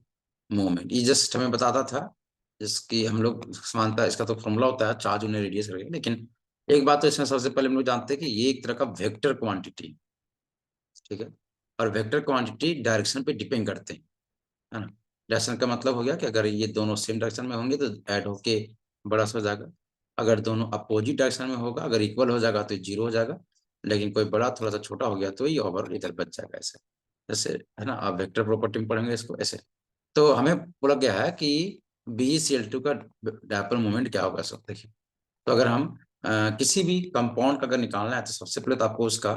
मोमेंट ये जस्ट हमें बताता था, जिसकी हम लोग समानता, इसका तो फॉर्मूला होता है चार्ज उन्हें रेडियस करके, लेकिन एक बात तो इसमें सबसे पहले हम लोग जानते हैं कि ये एक तरह का वेक्टर क्वांटिटी, ठीक है, और वेक्टर क्वांटिटी डायरेक्शन पे डिपेंड करते हैं, है ना। डायरेक्शन का मतलब हो गया कि अगर ये दोनों सेम डायरेक्शन में होंगे तो ऐड होके बड़ा सा हो जाएगा, अगर दोनों अपोजिट डायरेक्शन में होगा, अगर इक्वल हो जाएगा तो जीरो हो जाएगा, लेकिन कोई बड़ा थोड़ा सा छोटा हो गया तो ये ओवर इधर बच जाएगा, ऐसे जैसे, है ना। आप वेक्टर प्रॉपर्टी में पढ़ेंगे इसको ऐसे। तो हमें बोला गया है कि BeCl2 का डायपोल मोमेंट क्या होगा। सब देखिए, तो अगर हम किसी भी कंपाउंड का अगर निकालना है तो सबसे पहले तो आपको उसका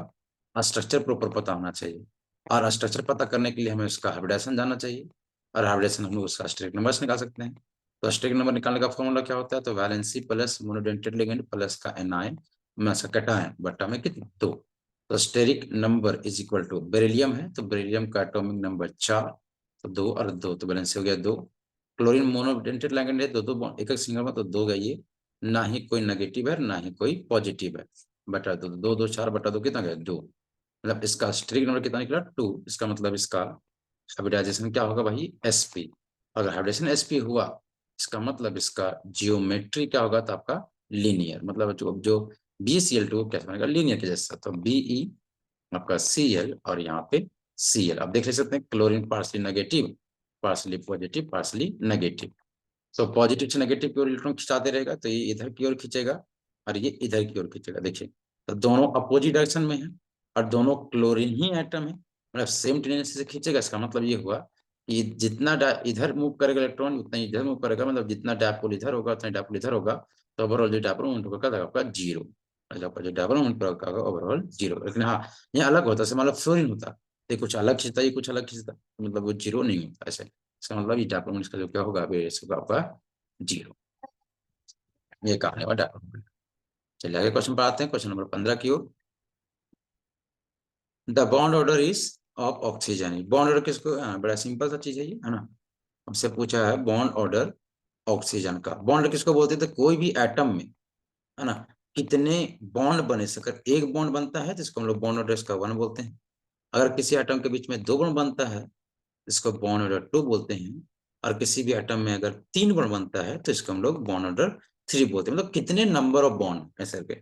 स्ट्रक्चर प्रॉपर पता होना चाहिए, और स्ट्रक्चर पता करने के लिए हमें उसका हाइब्रिडेशन जानना चाहिए, और हाइब्रिडेशन हम लोग उसका स्टेरिक नंबर निकाल सकते हैं। तो स्टेरिक नंबर निकालने का फॉर्मूला क्या होता है, तो valency plus monodentate ligand plus का एनआयन में से कैटायन बटा में कितना 2, तो steric number is equal to, beryllium है तो बेरिलियम का एटॉमिक नंबर 4, तो 2 और 2 तो बैलेंस हो गया 2। क्लोरीन मोनोडेंटेड लिगेंड है, दो दो एक एक सिंगल में, तो 2 गई है, ना ही कोई नेगेटिव है ना ही कोई पॉजिटिव है, बटा 2, 2 2 4 बटा 2 कितना गया 2, मतलब इसका स्ट्रिक नंबर कितना निकला 2। इसका मतलब इसका हाइब्रिडाइजेशन क्या होगा भाई sp, अगर हाइब्रिडेशन sp हुआ इसका मतलब इसका जियोमेट्री क्या होगा, तो आपका लीनियर, मतलब जो BeCl2 कैसे बनेगा लीनियर के जैसा, तो Be आपका Cl और यहाँ पे Cl आप देख ले सकते हैं, chlorine partially negative partially positive partially negative, तो पॉजिटिव से नेगेटिव की ओर इलेक्ट्रॉन खिंचाते रहेगा, तो ये इधर की ओर खींचेगा और ये इधर की ओर खींचेगा। देखिए तो दोनों अपोजिट डायरेक्शन में है, और दोनों क्लोरीन ही एटम है, मतलब सेम टेंडेंसी से खींचेगा। इसका मतलब ये हुआ कि जितना इधर मूव करेगा इलेक्ट्रॉन उतना ही इधर मूव करेगा, मतलब जितना डायपोल इधर होगा उतना डायपोल इधर होगा, तो ओवरऑल जो डायपोल मोमेंट होगा आपका जीरो, आपका जो डायपोल मोमेंट होगा ओवरऑल जीरो। लेकिन हाँ यहाँ अलग होता है, मतलब फ्लोरीन होता, ये कुछ अलग खींचता ये कुछ अलग खींचता, मतलब वो जीरो नहीं होता ऐसे। इसका मतलब ये डायपोल मोमेंट का जो क्या होगा आपका जीरो, ये कहानी वाला डायपोल। चलिए आगे क्वेश्चन पर आते हैं, क्वेश्चन नंबर 15 की ओर। The bond order is of oxygen, bond order किसको, बड़ा सिंपल सा चीज है ना। हमसे पूछा है बॉन्ड ऑर्डर ऑक्सीजन का, बॉन्ड किसको बोलते थे, कोई भी एटम में, है ना, कितने बॉन्ड बने, अगर एक बॉन्ड बनता है तो इसको हम लोग बॉन्ड ऑर्डर इसका 1 बोलते हैं, अगर किसी एटम के बीच में 2 बॉन्ड बनता है इसको बॉन्ड ऑर्डर 2 बोलते हैं, और किसी भी एटम में अगर 3 बॉन्ड बनता है तो इसको हम लोग बॉन्ड ऑर्डर 3 बोलते हैं, मतलब कितने नंबर ऑफ बॉन्ड ऐसे करके।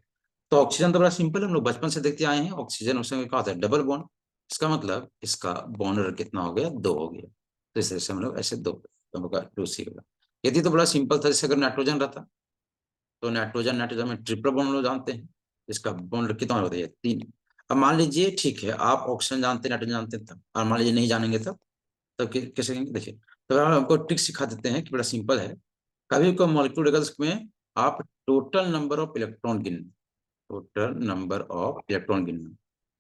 तो ऑक्सीजन तो बड़ा सिंपल है, हम लोग बचपन से देखते आए हैं, ऑक्सीजन उसमें क्या होता है डबल बॉन्ड, इसका मतलब इसका बॉन्ड ऑर्डर कितना हो गया 2 हो गया, तो इस तरह से हम लोग ऐसे 2 होगा 2C होगा। यदि तो बड़ा सिंपल था, जैसे अगर नाइट्रोजन रहता तो नाइट्रोजन नाइट्रोजन में ट्रिपल बॉन्ड लोग जानते हैं, इसका बॉन्ड कितना होता है 3। अब मान लीजिए ठीक है आप ऑक्सीजन जानते हैं नाइट्रोजन जानते हैं तब, और मान लीजिए नहीं जानेंगे तब कैसे करेंगे, देखिए तो हम आपको ट्रिक सिखा देते हैं कि बड़ा सिंपल है। कभी कोई मॉलिक्यूल रहेगा उसमें आप टोटल नंबर ऑफ इलेक्ट्रॉन गिन, टोटल नंबर ऑफ इलेक्ट्रॉन गिनना,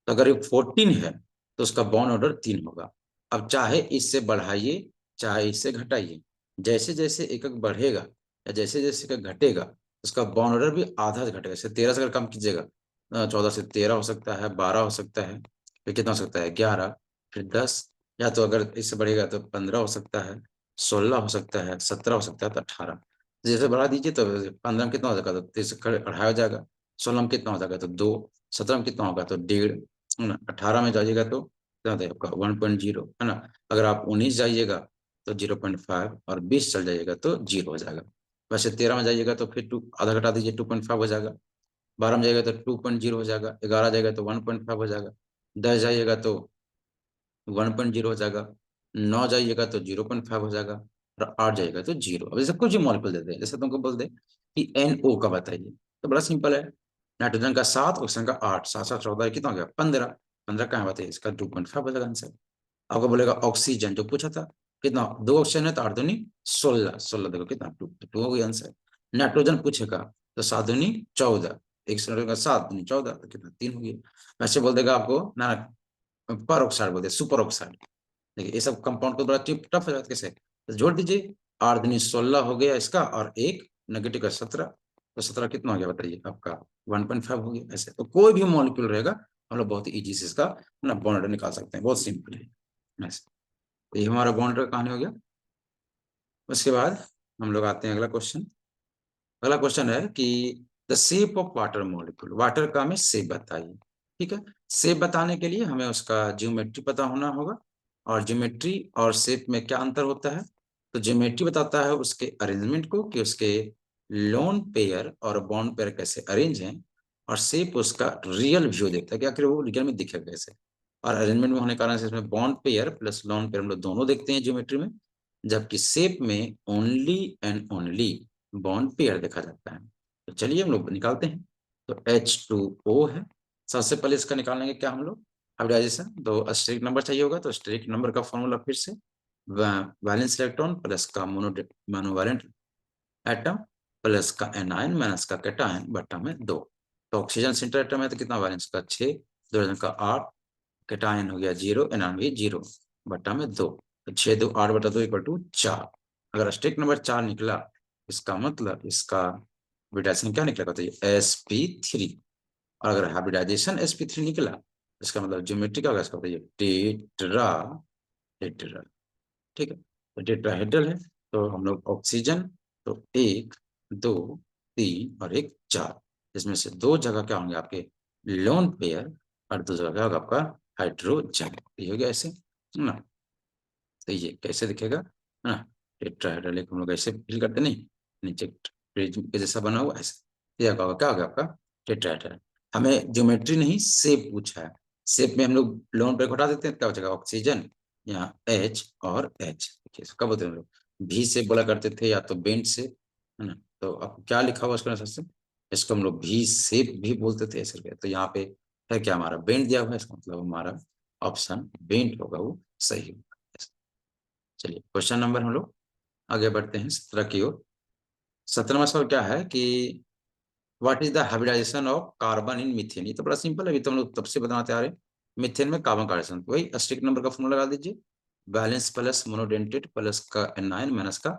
तो अगर ये 14 है तो उसका बॉन्ड ऑर्डर 3 होगा। अब चाहे इससे बढ़ाइए चाहे इससे घटाइए, जैसे जैसे एकक बढ़ेगा या जैसे जैसे एकक घटेगा उसका बॉन्ड ऑर्डर भी आधा से घटेगा। जैसे 13 से अगर कम कीजिएगा 14 से 13 हो सकता है, 12 हो सकता है, फिर कितना हो सकता है 11, फिर 10, या तो अगर इससे बढ़ेगा तो 15 हो सकता है, 16 हो सकता है, 17 हो सकता है, तो 18। जैसे बढ़ा दीजिए तो 15 में कितना हो जाएगा, तो 3 अढ़ाई हो जाएगा। 16 में कितना हो जाएगा, तो 2। 17 में कितना होगा, तो 1.5, है ना। 18 में जाइएगा तो कितना होता है आपका 1.0, है ना। अगर आप 19 जाइएगा तो 0.5, और 20 चल जाइएगा तो 0 हो जाएगा। वैसे 13 में जाइएगा तो फिर आधा घटा दीजिए, 2.5 हो जाएगा। 12 में जाइएगा तो 2.0 हो जाएगा। 11 जाएगा तो 1.5 हो जाएगा। 10 जाइएगा तो 1.0 हो जाएगा। 9 जाइएगा तो 0.5 हो जाएगा। और 8 जाइएगा तो 0। अब जैसे कुछ भी मॉलिक्यूल देते हैं, जैसे तुमको बोल दे कि NO का बताइए, तो बड़ा सिंपल है। नाइट्रोजन का 7, ऑक्सीजन का 8, 7 7 14, कितना हो गया 15। 15 कहाँ बताइए, इसका 2.5 हो जाएगा आंसर। आपको बोलेगा ऑक्सीजन जो पूछा था, कितना 2 ऑक्सीजन है तो 8 दूनी 16, 16 देखो कितना 2 हो गया आंसर। नाइट्रोजन पूछेगा तो 7 दूनी 14, एक सिलेंडर का 7 दूनी 14, तो कितना 3 हो गया। वैसे बोल देगा आपको ना, पर ऑक्साइड बोलते हैं, सुपर ऑक्साइड। देखिए ये सब कंपाउंड को बड़ा टफ हो जाता है कैसे, तो जोड़ दीजिए। 8 दूनी 16 हो गया इसका, और एक नेगेटिव का 17, तो 17 कितना हो गया बताइए आपका 1.5 हो गया। ऐसे तो कोई भी मॉलिक्यूल रहेगा, हम लोग बहुत इजी से इसका ना बॉन्ड निकाल सकते हैं, बहुत सिंपल है ऐसे। तो ये हमारा बॉन्ड का कहानी हो गया। उसके बाद हम लोग आते हैं अगला क्वेश्चन। अगला क्वेश्चन है कि the shape of water molecule, water का हमें शेप बताइए। ठीक है, शेप बताने के लिए हमें उसका ज्योमेट्री पता होना होगा। और ज्योमेट्री और शेप में क्या अंतर होता है, तो ज्योमेट्री बताता है उसके अरेंजमेंट को, कि उसके लोन पेयर और बॉन्ड पेयर कैसे अरेंज हैं। और शेप उसका रियल व्यू देखता है कि आखिर वो रियल में दिखेगा कैसे। और अरेंजमेंट में होने के कारण से इसमें bond pair plus lone pair हम लोग दोनों देखते हैं ज्योमेट्री में। जबकि शेप में only and only bond pair देखा जाता है। तो चलिए हम लोग निकालते हैं। तो H2O है। सबसे पहले इसका निकालेंगे क्या हम लोग, हाइब्रिडाइजेशन। तो स्टेरिक नंबर चाहिए होगा, तो स्टेरिक नंबर का फॉर्मूला फिर से वैलेंस इलेक्ट्रॉन प्लस का मोनोवैलेंट एटम प्लस का एनायन माइनस का कैटायन बट्टा में 2। तो ऑक्सीजन सेंटर एटम है तो कितना वैलेंस का 6, हाइड्रोजन का 8, कैटायन हो गया 0, एनायन भी 0 बट्टा में 2। तो 6 2 8 बटा 2 इक्वल टू 4। अगर स्टेरिक नंबर 4 निकला, इसका मतलब इसका हाइब्रिडाइजेशन क्या निकलेगा, तो ये sp3। और अगर हाइब्रिडाइजेशन sp3 निकला, इसका मतलब ज्योमेट्री क्या होगा, इसका बताइए टेट्राहेड्रल। ठीक है, तो टेट्राहेड्रल है। तो हम लोग ऑक्सीजन, तो 1 2 3 और एक 4, इसमें से 2 जगह क्या होंगे आपके लोन पेयर, और 2 जगह क्या होगा आपका हाइड्रोजन। ये हो गया ऐसे, है ना। तो ये कैसे दिखेगा, है ना। टेट्राहेड्रल एक हम लोग ऐसे फिल करते नहीं, नीचे प्रिज्म के जैसा बना हुआ ऐसे, ये क्या होगा, क्या होगा आपका टेट्राहेड्रल। हमें ज्योमेट्री नहीं शेप पूछा है। शेप में हम लोग लोन पे घटा देते हैं, क्या हो जाएगा ऑक्सीजन, यहाँ H और H। देखिए कब बोलते हैं हम लोग, भी से बोला करते थे, या तो बेंट से, है ना। तो अब क्या लिखा हुआ उसका से, इसको हम लोग भी शेप भी बोलते थे ऐसे करके। तो यहाँ पे है क्या, हमारा बेंट दिया हुआ है, इसका मतलब हमारा ऑप्शन बेंट होगा, वो सही होगा। चलिए क्वेश्चन नंबर हम लोग आगे बढ़ते हैं 17 की ओर। 17वां सवाल क्या है कि what is the hybridization of carbon in methane. ये तो बड़ा सिंपल है, अभी तो हम लोग तब से बनाते आ रहे हैं। मीथेन में कार्बन का हाइब्रिडेशन, वही स्टिक नंबर का फॉर्मूला लगा दीजिए। बैलेंस प्लस मोनोडेंटेट प्लस का एनायन माइनस का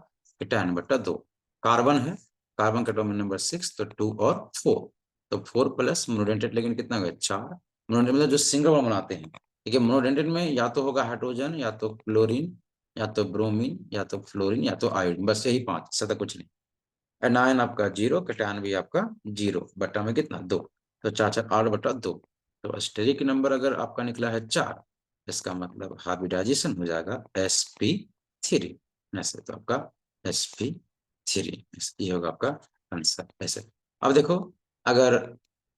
कैटायन बट्टा 2। कार्बन है, कार्बन का एटॉमिक नंबर 6, तो 2 और 4। तो 4 प्लस मोनोडेंटेट, लेकिन कितना हो गया 4। मोनोडेंटेट मतलब जो सिंगल बॉन्ड बनाते हैं। ठीक है, मोनोडेंटेट में या तो होगा हाइड्रोजन, या तो क्लोरीन, या तो ब्रोमीन, या तो फ्लोरीन, या तो आयोडीन, बस यही 5, ज्यादा कुछ नहीं। एनायन आपका 0, कैटायन भी आपका 0 बट्टा में कितना 2। तो 4 4 8 बट्टा 2। तो स्टेरिक नंबर अगर आपका निकला है 4, इसका मतलब हाइब्रिडाइजेशन हो जाएगा sp3 ऐसे। तो आपका sp3 ये होगा आपका आंसर ऐसे। अब देखो, अगर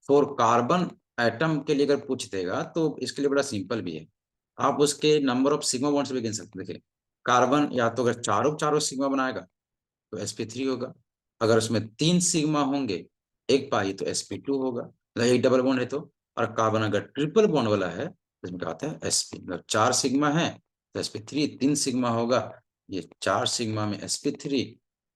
फॉर कार्बन एटम के लिए अगर पूछ देगा, तो इसके लिए बड़ा सिंपल भी है। आप उसके नंबर ऑफ सिग्मा बॉन्ड्स भी गिन सकते हैं। देखिए कार्बन या तो अगर चारों चारों सिग्मा बनाएगा तो sp3 होगा। अगर उसमें 3 सिग्मा होंगे, एक पाई, तो sp2 होगा, मतलब एक डबल बॉन्ड है तो। और कार्बन अगर ट्रिपल बॉन्ड वाला है तो इसमें क्या होता है sp, मतलब 4 सिग्मा है तो sp3, 3 सिग्मा होगा, ये 4 सिग्मा में sp3,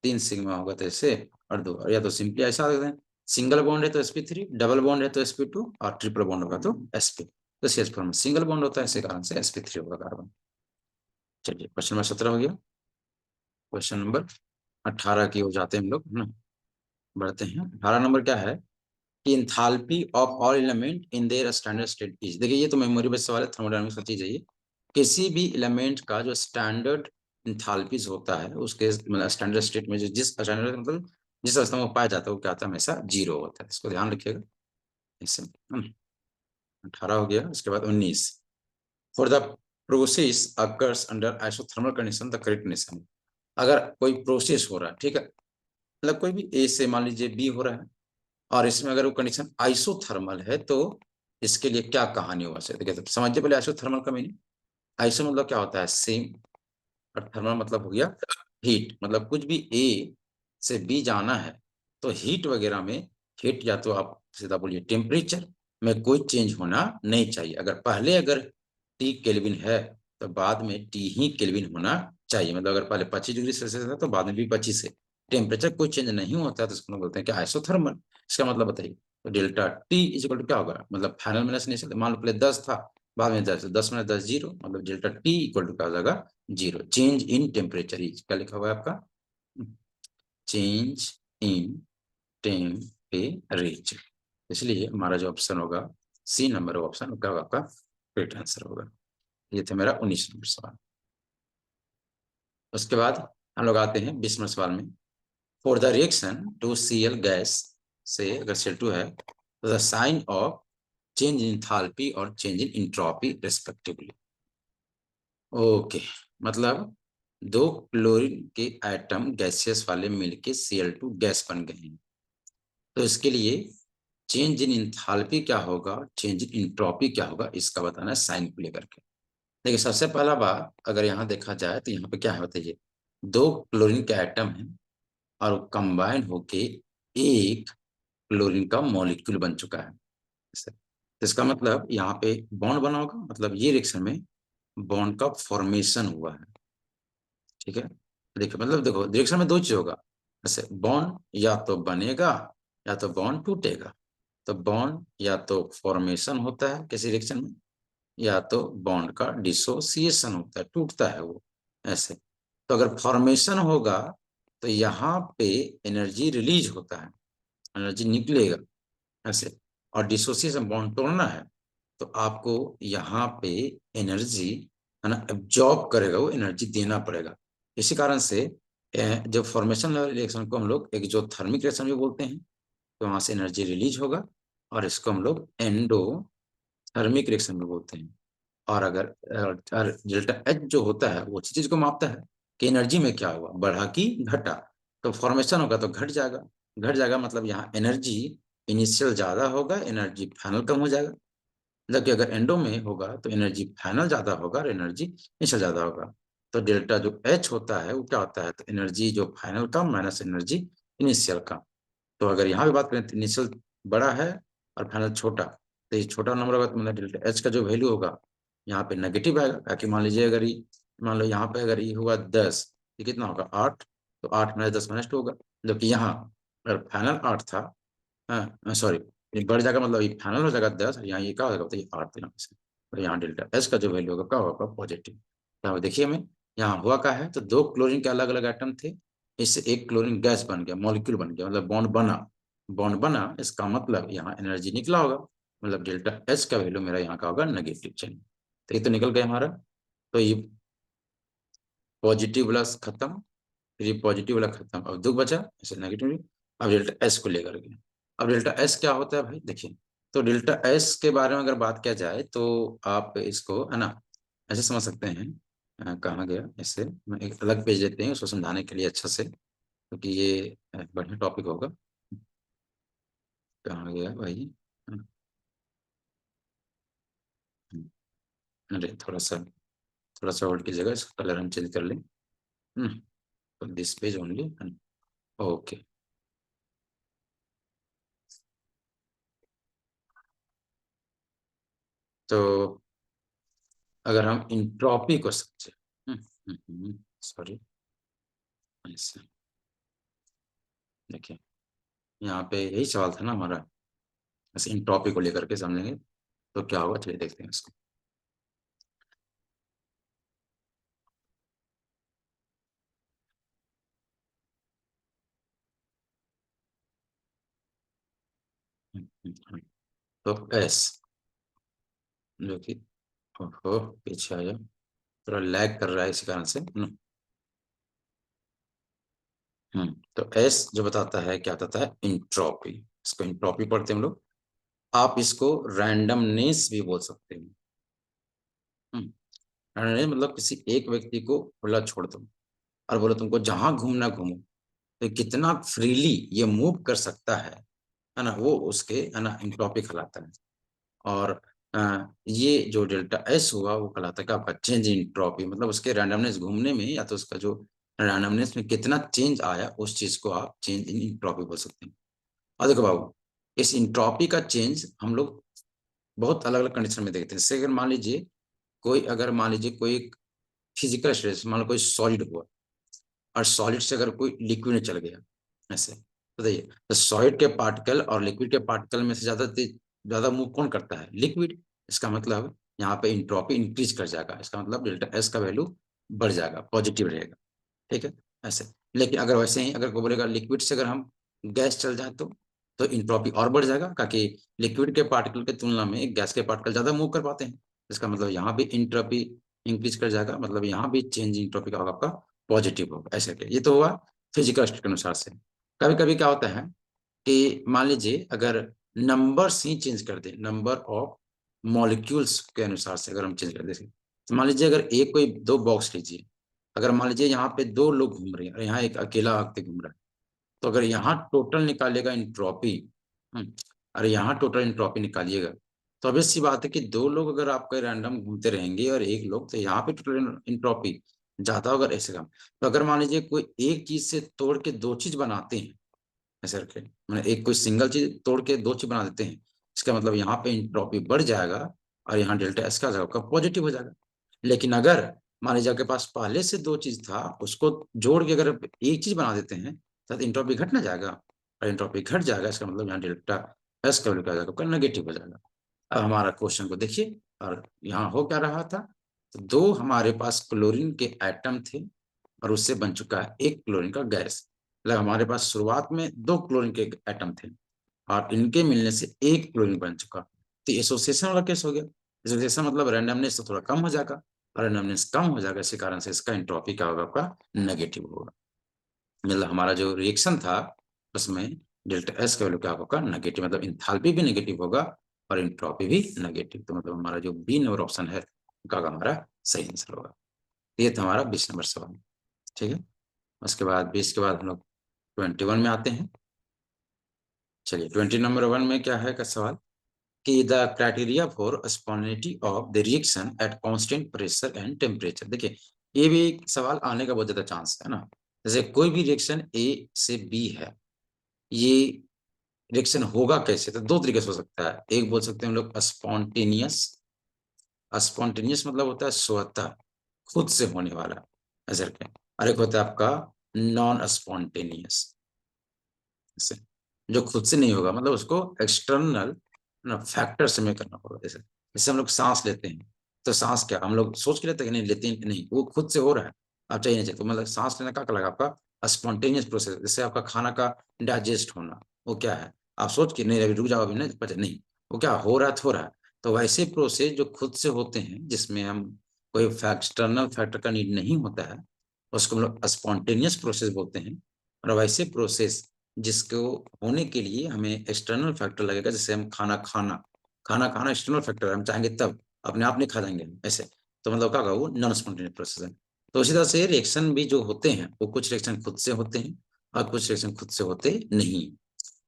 3 सिग्मा होगा तो ऐसे, और 2। या तो सिंपली ऐसा देते हैं, सिंगल बॉन्ड है तो sp3, डबल बॉन्ड है तो sp2, और ट्रिपल बॉन्ड होगा तो sp। तो CH फॉर्म में सिंगल बॉन्ड होता है, इसी कारण से sp3 होगा कार्बन। चलिए क्वेश्चन नंबर 17 हो गया। क्वेश्चन नंबर 18 की हो जाते हैं हम लोग, है ना। बढ़ते हैं। 18 नंबर क्या है कि enthalpy of all element in their standard state is. देखिए ये तो मेमोरी बेस्ड सवाल है, थर्मोडायनामिक्स का चीज है ये। किसी भी एलिमेंट का जो स्टैंडर्ड इंथाल्पीज होता है उसके मतलब स्टैंडर्ड स्टेट में जो जिस स्टैंडर्ड मतलब जिस अवस्था में वो पाया जाता है वो क्या आता है, हमेशा जीरो होता है। इसको ध्यान रखिएगा। इससे 18 हो गया। उसके बाद 19, for the process occurs under isothermal condition the correct condition. अगर कोई प्रोसेस हो रहा है, ठीक है, मतलब कोई भी ए से मान लीजिए बी हो रहा है, और इसमें अगर वो कंडीशन आइसोथर्मल है तो इसके लिए क्या कहानी होगा सर, देखिए तो समझिए पहले आइसोथर्मल का मीनिंग। आइसो मतलब क्या होता है, सेम, और थर्मल मतलब हो गया हीट। मतलब कुछ भी ए से बी जाना है तो हीट वगैरह में, हीट या तो आप सीधा बोलिए टेम्परेचर में कोई चेंज होना नहीं चाहिए। अगर पहले अगर टी केल्विन है तो बाद में टी ही केल्विन होना चाहिए। मतलब अगर पहले 25 डिग्री सेल्सियस है तो बाद में भी 25 है। टेम्परेचर कोई चेंज नहीं होता है तो उसको बोलते हैं कि आइसोथर्मल। इसका मतलब बताइए, तो delta T is equal to क्या होगा, मतलब फाइनल माइनस इनिशियल, मान लो पहले 10 था बाद में 10, 10 में 10 जीरो, मतलब डेल्टा टी इक्वल टू क्या हो जाएगा, जीरो। चेंज इन टेम्परेचर ही क्या लिखा हुआ है आपका, चेंज इन टेम्परेचर। इसलिए हमारा जो ऑप्शन होगा सी नंबर ऑप्शन क्या होगा आपका करेक्ट आंसर होगा। ये था मेरा 19 नंबर सवाल। उसके बाद हम लोग आते हैं 20 नंबर सवाल में। For the reaction two C L gas से अगर Cl2 है तो the sign of change in enthalpy और change in entropy respectively. Okay, मतलब दो क्लोरीन के एटम गैसियस वाले मिलके Cl2 गैस बन गए हैं, तो इसके लिए चेंज इन इंथैल्पी क्या होगा, चेंज इन इंट्रोपी क्या होगा, इसका बताना है साइन को लेकर के। देखिए सबसे पहला बात अगर यहाँ देखा जाए तो यहाँ पे क्या है बताइए, दो क्लोरीन के एटम है और वो कंबाइन होके एक क्लोरीन का मॉलिक्यूल बन चुका है। तो इसका मतलब यहाँ पे बॉन्ड बना होगा, मतलब ये रिएक्शन में बॉन्ड का फॉर्मेशन हुआ है। ठीक है, देखिए मतलब देखो रिएक्शन में दो चीज होगा, जैसे बॉन्ड या तो बनेगा या तो बॉन्ड टूटेगा। तो बॉन्ड या तो फॉर्मेशन होता है किसी रिएक्शन में, या तो बॉन्ड का डिसोसिएशन होता है, टूटता है वो ऐसे। तो अगर फॉर्मेशन होगा तो यहाँ पे एनर्जी रिलीज होता है, एनर्जी निकलेगा ऐसे। और डिसोसिएशन बॉन्ड तोड़ना है तो आपको यहाँ पे एनर्जी है ना एब्जॉर्ब करेगा, वो एनर्जी देना पड़ेगा। इसी कारण से जो फॉर्मेशन रिएक्शन को हम लोग एक्सोथर्मिक रिएक्शन भी बोलते हैं, तो वहां से एनर्जी रिलीज होगा, और इसको हम लोग एंडोथर्मिक रिएक्शन भी बोलते हैं। और अगर डेल्टा एच जो होता है वो चीज को मापता है कि एनर्जी में क्या हुआ, बढ़ा कि घटा। तो फॉर्मेशन होगा तो घट जाएगा, घट जाएगा मतलब यहाँ एनर्जी इनिशियल ज्यादा होगा, एनर्जी फाइनल कम हो जाएगा। जबकि अगर एंडो में होगा तो एनर्जी फाइनल ज्यादा होगा और एनर्जी इनिशियल ज्यादा होगा। तो डेल्टा जो एच होता है वो क्या होता है, तो एनर्जी जो फाइनल का माइनस एनर्जी इनिशियल का। तो अगर यहाँ पे बात करें तो इनिशियल बड़ा है और फाइनल छोटा, तो ये छोटा नंबर होगा तो मतलब डेल्टा एच का जो वैल्यू होगा यहाँ पे नेगेटिव आएगा। ताकि मान लीजिए अगर ये, मान लो यहाँ पे अगर ये हुआ 10, ये कितना होगा 8, तो 8 माइनस 10 माइनस 2 होगा। जबकि यहाँ अगर फाइनल 8 था, हाँ सॉरी, ये बढ़ जाएगा, मतलब ये फाइनल हो जाएगा 10 और यहाँ ये क्या हो जाएगा बताइए 8 यहाँ से। तो यहाँ डेल्टा एच का जो वैल्यू होगा क्या होगा पॉजिटिव। तो देखिए हमें यहाँ हुआ क्या है, तो दो क्लोरीन के अलग अलग एटम थे, इससे एक क्लोरीन गैस बन गया, मॉलिक्यूल बन गया, मतलब बॉन्ड बना। बॉन्ड बना इसका मतलब यहाँ एनर्जी निकला होगा, मतलब डेल्टा एच का वैल्यू मेरा यहाँ का होगा नेगेटिव। चलिए तो ये तो निकल गया हमारा। तो ये पॉजिटिव वाला खत्म, फिर ये पॉजिटिव वाला खत्म, अब दो बचा ऐसे नेगेटिव। अब डेल्टा एस को लेकर के, अब डेल्टा एस क्या होता है भाई देखिए। तो डेल्टा एस के बारे में अगर बात किया जाए तो आप इसको है ना ऐसे समझ सकते हैं, कहाँ गया ऐसे, मैं एक अलग पेज देते हैं उसको समझाने के लिए अच्छा से, क्योंकि ये बढ़िया टॉपिक होगा। कहाँ गया भाई, अरे थोड़ा सा होल्ड कीजिएगा, इसका कलर हम चेंज कर लें। तो दिस पेज ओनली, ओके। तो अगर हम इंट्रॉपी को समझे, सॉरी ऐसे, देखिए यहाँ पे यही सवाल था ना हमारा, ऐसे इंट्रॉपी को लेकर के समझेंगे तो क्या होगा, चलिए देखते हैं इसको। तो एस जो कि, ओहो पीछे आया, थोड़ा लैग कर रहा है इसी कारण से। तो एस जो बताता है क्या बताता है, इंट्रोपी। इसको इंट्रोपी पढ़ते हैं हम लोग। आप इसको रैंडमनेस भी बोल सकते हैं। रैंडमनेस मतलब किसी एक व्यक्ति को खुला छोड़ दो और बोलो तुमको जहां घूमना घूमो, तो कितना फ्रीली ये मूव कर सकता है ना, वो उसके है ना इंट्रोपी कहलाता है। और ये जो डेल्टा एस हुआ वो कहलाता है कि आपका चेंज इन इंट्रोपी, मतलब उसके रैंडमनेस घूमने में या तो उसका जो रैंडमनेस में कितना चेंज आया उस चीज को आप चेंज इन इंट्रोपी बोल सकते हैं। और देखो बाबू, इस इंट्रोपी का चेंज हम लोग बहुत अलग अलग कंडीशन में देखते हैं। जैसे अगर मान लीजिए कोई एक फिजिकल स्टेट, मान लो कोई सॉलिड हुआ और सॉलिड से अगर कोई लिक्विड में चल गया, ऐसे बताइए, तो सॉलिड के पार्टिकल और लिक्विड के पार्टिकल में से ज्यादा मूव कौन करता है, लिक्विड। इसका मतलब यहाँ पे इंट्रोपी इंक्रीज कर जाएगा, इसका मतलब डेल्टा एस का वैल्यू बढ़ जाएगा, पॉजिटिव रहेगा। ठीक है, ऐसे। लेकिन अगर वैसे ही अगर को बोलेगा लिक्विड से अगर हम गैस चल जाए तो इंट्रोपी और बढ़ जाएगा, क्योंकि लिक्विड के पार्टिकल की तुलना में गैस के पार्टिकल ज्यादा मूव कर पाते हैं। इसका मतलब यहाँ भी इंट्रोपी इंक्रीज कर जाएगा, मतलब यहाँ भी चेंज इंट्रोपी का होगा आपका पॉजिटिव होगा। ऐसे के ये तो हुआ फिजिकल स्टेट के अनुसार से। कभी कभी क्या होता है कि मान लीजिए अगर नंबर्स ही चेंज कर दे, नंबर ऑफ मॉलिक्यूल्स के अनुसार से अगर हम चेंज कर दे, तो मान लीजिए अगर एक कोई दो बॉक्स लीजिए, अगर मान लीजिए यहाँ पे दो लोग घूम रहे हैं और यहाँ एक अकेला व्यक्ति घूम रहा है, तो अगर यहाँ टोटल निकालिएगा इंट्रोपी, और यहाँ टोटल इंट्रोपी निकालिएगा, तो obvious सी बात है कि दो लोग अगर आपके रैंडम घूमते रहेंगे और एक लोग, तो यहाँ पे टोटल इंट्रोपी ज्यादा होगा ऐसे काम। तो अगर मान लीजिए कोई एक चीज से तोड़ के दो चीज बनाते हैं, ऐसे करके मैंने एक कोई सिंगल चीज तोड़ के दो चीज बना देते हैं, इसका मतलब यहाँ पे इंट्रोपी बढ़ जाएगा और यहाँ डेल्टा एस का जगह पॉजिटिव हो जाएगा। लेकिन अगर मान लीजिए आपके पास पहले से दो चीज था, उसको जोड़ के अगर एक चीज बना देते हैं, तो इंट्रोपी घट ना जाएगा, और इंट्रोपी घट जाएगा इसका मतलब यहाँ डेल्टा एस का वैल्यू क्या हो जाएगा, नेगेटिव हो जाएगा। अब हमारा क्वेश्चन को देखिए, और यहाँ हो क्या रहा था, तो दो हमारे पास क्लोरीन के एटम थे और उससे बन चुका है एक क्लोरीन का गैस। मतलब हमारे पास शुरुआत में दो क्लोरीन के एटम थे और इनके मिलने से एक क्लोरीन बन चुका, तो एसोसिएशन वाला केस हो गया। एसोसिएशन मतलब रैंडमनेस तो थोड़ा कम हो जाएगा, और रैंडमनेस कम हो जाएगा, इसी कारण से इसका एंट्रोपी क्या होगा आपका, नेगेटिव होगा। मतलब हमारा जो रिएक्शन था उसमें डेल्टा एस का वैल्यू क्या होगा, नेगेटिव, मतलब इंथैल्पी भी नेगेटिव होगा और एंट्रोपी भी नेगेटिव। तो मतलब हमारा जो बी नंबर ऑप्शन है का हमारा सही आंसर होगा। ये था हमारा 20 नंबर सवाल। ठीक है, उसके बाद 20 के बाद हम लोग 21 में आते हैं। चलिए 20 नंबर 1 में क्या है का सवाल कि the criteria for spontaneity of the reaction at constant pressure and temperature. देखिए ये भी सवाल आने का बहुत ज्यादा चांस है ना। जैसे कोई भी रिएक्शन ए से बी है, ये रिएक्शन होगा कैसे, तो दो तरीके से हो सकता है। एक बोल सकते हैं हम लोग स्पॉन्टेनियस। स्पॉन्टेनियस मतलब होता है स्वतः, खुद से होने वाला, ऐसा करके। और एक होता है आपका नॉन स्पॉन्टेनियस, जो खुद से नहीं होगा, मतलब उसको एक्सटर्नल फैक्टर से में करना होगा। जैसे जैसे हम लोग सांस लेते हैं, तो सांस क्या हम लोग सोच के लेते हैं कि नहीं लेते हैं, नहीं, वो खुद से हो रहा है, आप चाहिए नहीं चाहिए। तो मतलब सांस लेना क्या लगा आपका स्पॉन्टेनियस प्रोसेस। जैसे आपका खाना का डाइजेस्ट होना, वो क्या है, आप सोच के नहीं अभी रुक जाओ, अभी नहीं पचा, नहीं, वो क्या हो रहा है, हो रहा है। तो वैसे प्रोसेस जो खुद से होते हैं, जिसमें हम कोई एक्सटर्नल फैक्टर का नीड नहीं होता है, उसको हम लोग स्पॉन्टेनियस प्रोसेस बोलते हैं। और वैसे प्रोसेस जिसको होने के लिए हमें एक्सटर्नल फैक्टर लगेगा, जैसे हम खाना खाना एक्सटर्नल फैक्टर, हम चाहेंगे तब, अपने आप नहीं खा जाएंगे ऐसे। तो मतलब क्या वो नॉन स्पॉन्टेनियस प्रोसेस है। तो उसी तरह से रिएक्शन भी जो होते हैं, वो कुछ रिएक्शन खुद से होते हैं और कुछ रिएक्शन खुद से होते नहीं।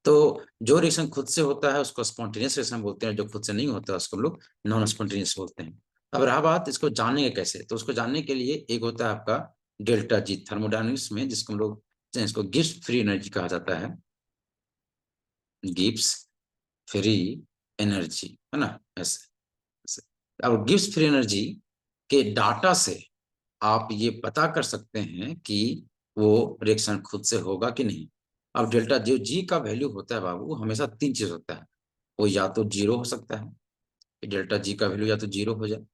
तो जो रिएक्शन खुद से होता है उसको स्पॉन्टेनियस रिएक्शन बोलते हैं, जो खुद से नहीं होता उसको हम लोग नॉन स्पॉन्टेनियस बोलते हैं। अब रहा बात इसको जानेंगे कैसे, तो उसको जानने के लिए एक होता है आपका डेल्टा जी थर्मोडायनेमिक्स में, जिसको हम लोग इसको गिब्स फ्री एनर्जी कहा जाता है, गिब्स फ्री एनर्जी, है ना, ऐसे ऐसे। अब गिब्स फ्री एनर्जी के डाटा से आप ये पता कर सकते हैं कि वो रिएक्शन खुद से होगा कि नहीं। अब डेल्टा जो जी का वैल्यू होता है बाबू, हमेशा तीन चीज होता है। वो या तो जीरो हो सकता है, डेल्टा जी का वैल्यू या तो जीरो हो जाए,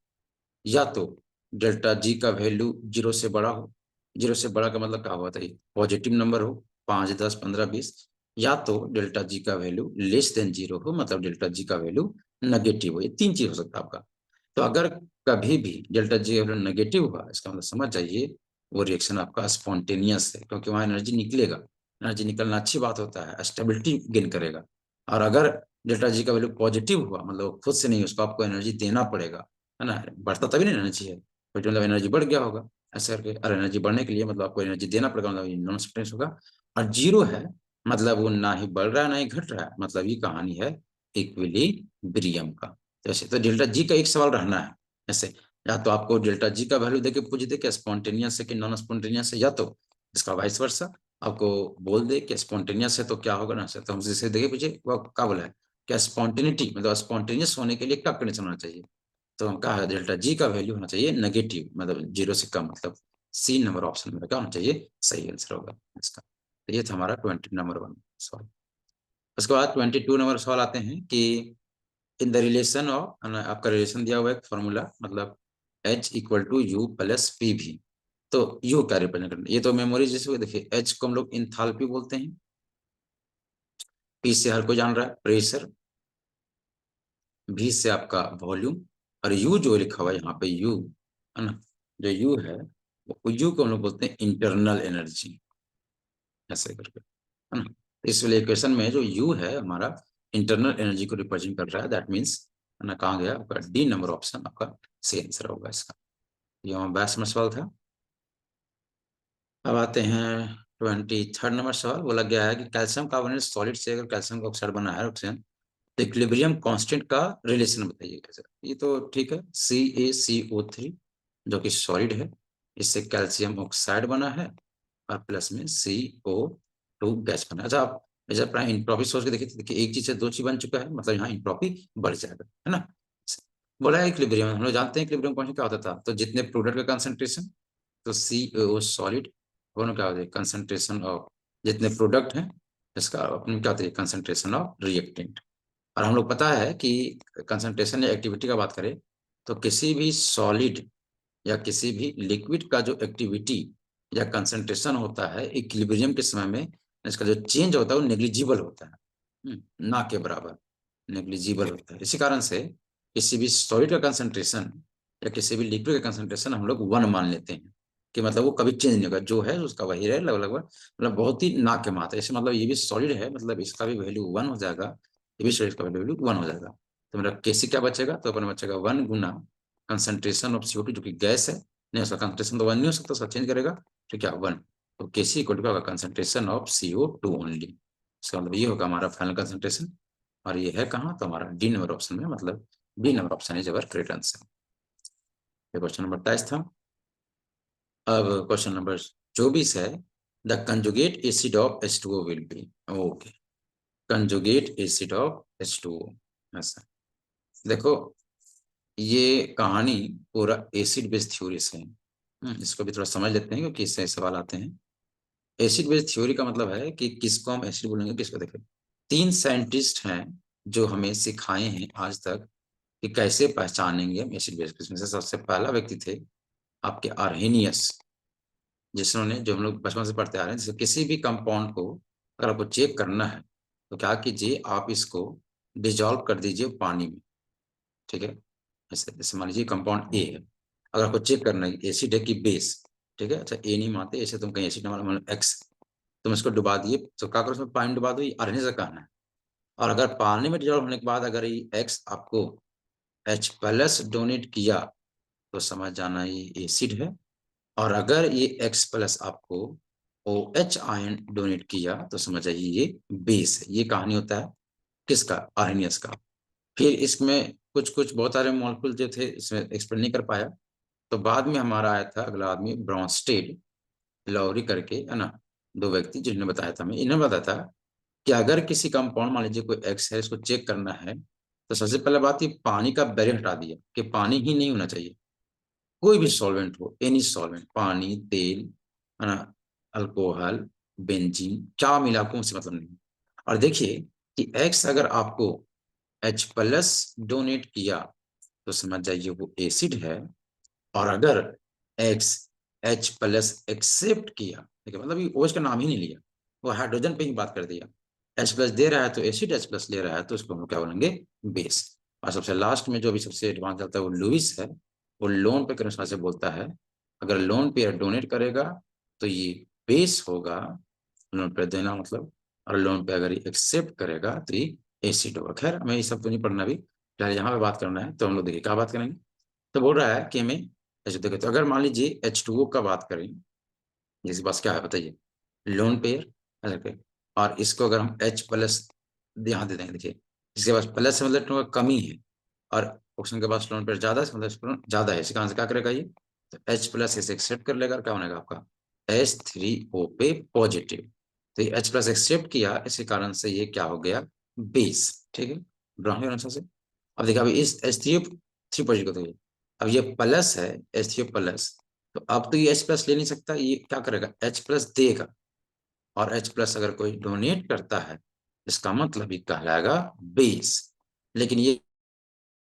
या तो डेल्टा जी का वैल्यू जीरो से बड़ा हो। जीरो से बड़ा का मतलब क्या होता है, पॉजिटिव नंबर हो, 5, 10, 15, 20। या तो डेल्टा जी का वैल्यू लेस देन जीरो हो, मतलब डेल्टा जी का वैल्यू नेगेटिव हो। ये तीन चीज हो सकता है आपका। तो अगर कभी भी डेल्टा जी वैल्यू नेगेटिव हुआ, इसका मतलब समझ जाइए वो रिएक्शन आपका स्पॉन्टेनियस है, क्योंकि वहाँ एनर्जी निकलेगा। एनर्जी निकलना अच्छी बात होता है, स्टेबिलिटी गेन करेगा। और अगर डेल्टा जी का वैल्यू पॉजिटिव हुआ, मतलब खुद से नहीं, उसको आपको एनर्जी देना पड़ेगा, है ना, बढ़ता तभी नहीं एनर्जी है, बट मतलब एनर्जी बढ़ गया होगा ऐसे करके। और एनर्जी बढ़ने के लिए मतलब आपको एनर्जी देना पड़ेगा, मतलब ये नॉन स्पॉन्टेनियस होगा। और जीरो है मतलब वो ना ही बढ़ रहा है ना ही घट रहा है, मतलब ये कहानी है इक्विलिब्रियम का। जैसे तो डेल्टा जी का एक सवाल रहना है ऐसे, या तो आपको डेल्टा जी का वैल्यू देके पूछ दे कि स्पॉन्टेनियस है कि नॉन स्पॉन्टेनियस है, या तो इसका वाइस वर्सा आपको बोल दे कि स्पॉन्टेनियस है तो क्या होगा ना। तो हम जिसे देखे पूछे वो क्या बोला है, क्या स्पॉन्टेनिटी मतलब स्पॉन्टेनियस होने के लिए क्या कंडीशन होना चाहिए। तो हम कहा डेल्टा जी का वैल्यू होना चाहिए नेगेटिव, मतलब जीरो से कम, मतलब सी नंबर ऑप्शन में क्या होना चाहिए, सही आंसर होगा इसका। तो ये था हमारा 21 सवाल। उसके बाद 22 सवाल आते हैं कि इन द रिलेशन ऑफ, आपका रिलेशन दिया हुआ है फॉर्मूला, मतलब H equal to U plus P भी। तो यू क्या रिप्रेजेंट करना है, ये तो मेमोरी जैसे हुए। देखिए H को हम लोग इंथाल्पी बोलते हैं, P से हर कोई जान रहा है प्रेशर, V से आपका वॉल्यूम, और U जो लिखा हुआ है यहाँ पे U, है ना, जो U है वो U को हम लोग बोलते हैं इंटरनल एनर्जी, ऐसे करके, है ना। इस वाले इक्वेशन में जो U है हमारा इंटरनल एनर्जी को रिप्रेजेंट कर रहा है, दैट मीन्स, है ना, कहाँ गया आपका डी नंबर ऑप्शन आपका सही आंसर होगा इसका। ये हमारा 22 सवाल था। अब आते हैं 23 सवाल। बोला गया है कि कैल्शियम कार्बोनेट सॉलिड से अगर कैल्शियम का ऑक्साइड बना है ऑक्सीजन, तो इक्विलिब्रियम कांस्टेंट का रिलेशन बताइए कैसे। ये तो ठीक है, CaCO3 जो कि सॉलिड है, इससे कैल्शियम ऑक्साइड बना है, और प्लस में CO2 गैस बना है। अच्छा आप जैसे अपना इंट्रोपी सोच के देखिए, देखिए एक चीज से दो चीज बन चुका है, मतलब यहाँ इंट्रोपी बढ़ जाएगा, है ना। बोला है इक्विलिब्रियम, हम लोग जानते हैं इक्विलिब्रियम कांस्टेंट क्या होता था, तो जितने प्रोडक्ट का कंसंट्रेशन, तो CO सॉलिड, दोनों क्या होते हैं कंसंट्रेशन ऑफ, जितने प्रोडक्ट हैं इसका अपनी क्या होती है कंसंट्रेशन ऑफ रिएक्टेंट। और हम लोग पता है कि कंसंट्रेशन या एक्टिविटी का बात करें, तो किसी भी सॉलिड या किसी भी लिक्विड का जो एक्टिविटी या कंसंट्रेशन होता है इक्विलिब्रियम के समय में, इसका जो चेंज होता है वो नेग्लिजिबल होता है, ना के बराबर, नेग्लिजिबल होता है। इसी कारण से किसी भी सॉलिड का कंसंट्रेशन या किसी भी लिक्विड का कंसंट्रेशन हम लोग 1 मान लेते हैं, कि मतलब वो कभी चेंज नहीं होगा, जो है उसका वही रहे लगभग, मतलब बहुत ही ना के मात्रा। ऐसे मतलब ये भी सॉलिड है, मतलब इसका भी वैल्यू 1 हो जाएगा, ये भी सॉलिड का वैल्यू 1 हो जाएगा। तो मेरा केसी क्या बचेगा, तो अपना बचेगा 1 गुना कंसंट्रेशन ऑफ CO2 जो कि गैस है, नहीं उसका कंसंट्रेशन तो 1 नहीं हो सकता, उसका चेंज करेगा, तो क्या 1। तो केसी इक्वल टू होगा कंसंट्रेशन ऑफ CO2 ओनली। इसका मतलब ये होगा हमारा फाइनल कंसंट्रेशन। और ये है कहाँ, तो हमारा डी नंबर ऑप्शन में, मतलब D number option is our correct answer. ये क्वेश्चन नंबर 23 था। अब क्वेश्चन नंबर 24 है, the conjugate acid of H2O will be. Okay, conjugate acid of H2O, ऐसा देखो, ये कहानी पूरा एसिड बेस थ्योरी से है। इसको भी थोड़ा समझ लेते हैं क्योंकि इससे सवाल आते हैं। एसिड बेस थ्योरी का मतलब है कि किसको हम एसिड बोलेंगे, किसको। देखें 3 साइंटिस्ट हैं जो हमें सिखाए हैं आज तक कि कैसे पहचानेंगे हम एसिड बेस। इसमें से सबसे पहला व्यक्ति थे आपके आर्हेनियस, जिन्होंने, जो हम लोग बचपन से पढ़ते आ रहे हैं, जैसे किसी भी कंपाउंड को अगर आपको चेक करना है तो क्या कीजिए, आप इसको डिजॉल्व कर दीजिए पानी में, ठीक है। जैसे जैसे मान लीजिए कंपाउंड ए है, अगर आपको चेक करना है एसिड है कि बेस, ठीक है। अच्छा ए नहीं मानते, ऐसे तुम कहीं एसिड मान एक्स, तुम इसको डुबा दिए, तो क्या करो उसमें पानी डुबा दो, ये आर्हेनियस का कहना है। और अगर पानी में डिजॉल्व होने के बाद अगर ये एक्स आपको H+ डोनेट किया, तो समझ जाना ये एसिड है। और अगर ये X+ आपको OH आयन डोनेट किया, तो समझ जाइए ये बेस है। ये कहानी होता है किसका, आर्हेनियस का। फिर इसमें कुछ कुछ बहुत सारे मॉलिक्यूल जो थे इसमें एक्सप्लेन नहीं कर पाया, तो बाद में हमारा आया था अगला आदमी ब्रॉन्स्टेड, लॉरी करके, है ना, 2 व्यक्ति जिन्होंने बताया था, हमें इन्होंने बताया था कि अगर किसी कंपाउंड, मान लीजिए कोई एक्स है, इसको चेक करना है, तो सबसे पहले बात ये पानी का बैरियर हटा दिया कि पानी ही नहीं होना चाहिए, कोई भी सॉल्वेंट हो, एनी सॉल्वेंट, पानी, तेल, है ना, अल्कोहल, बेंजीन, क्या मिला को उनसे मतलब नहीं। और देखिए कि एक्स अगर आपको H+ डोनेट किया, तो समझ जाइए वो एसिड है। और अगर एक्स H+ एक्सेप्ट किया, देखिए मतलब ये OH का नाम ही नहीं लिया, वो हाइड्रोजन पे ही बात कर दिया, H+ दे रहा है तो एसिड, H+ ले रहा है तो उसको हम क्या बोलेंगे, बेस। और सबसे लास्ट में जो भी सबसे एडवांस चलता है वो लुइस है, वो लोन पे करने से बोलता है अगर लोन पेयर डोनेट करेगा तो ये बेस होगा, लोन पेयर देना मतलब, और लोन पे अगर ये एक्सेप्ट करेगा तो ये एसिड होगा। खैर हमें ये सब तो नहीं पढ़ना अभी, फिलहाल यहाँ पे बात करना है। तो हम लोग देखिए क्या बात करेंगे। तो बोल रहा है कि हमें देखिए, तो अगर मान लीजिए H2O का बात करें, जिसके पास क्या है बताइए, लोन पेयर, और इसको अगर हम H+ यहाँ दे देंगे, देखिए इसके पास प्लस है मतलब कमी है, और ऑप्शन के पास लोन पेयर ज्यादा है मतलब ज्यादा है, इसका आंसर क्या करेगा ये, तो H+ इसे एक्सेप्ट कर लेगा, क्या बनेगा आपका H3O पे पॉजिटिव। तो ये H+ एक्सेप्ट किया, इसी कारण से ये क्या हो गया, बेस। ठीक है, ब्राउन आंसर से। अब देखिए अभी इस H3 पॉजिटिव को, अब ये प्लस है H3+, तो अब तो ये H+ ले नहीं सकता, ये क्या करेगा H+ देगा, और H+ अगर कोई डोनेट करता है, इसका मतलब ये कहलाएगा बेस। लेकिन ये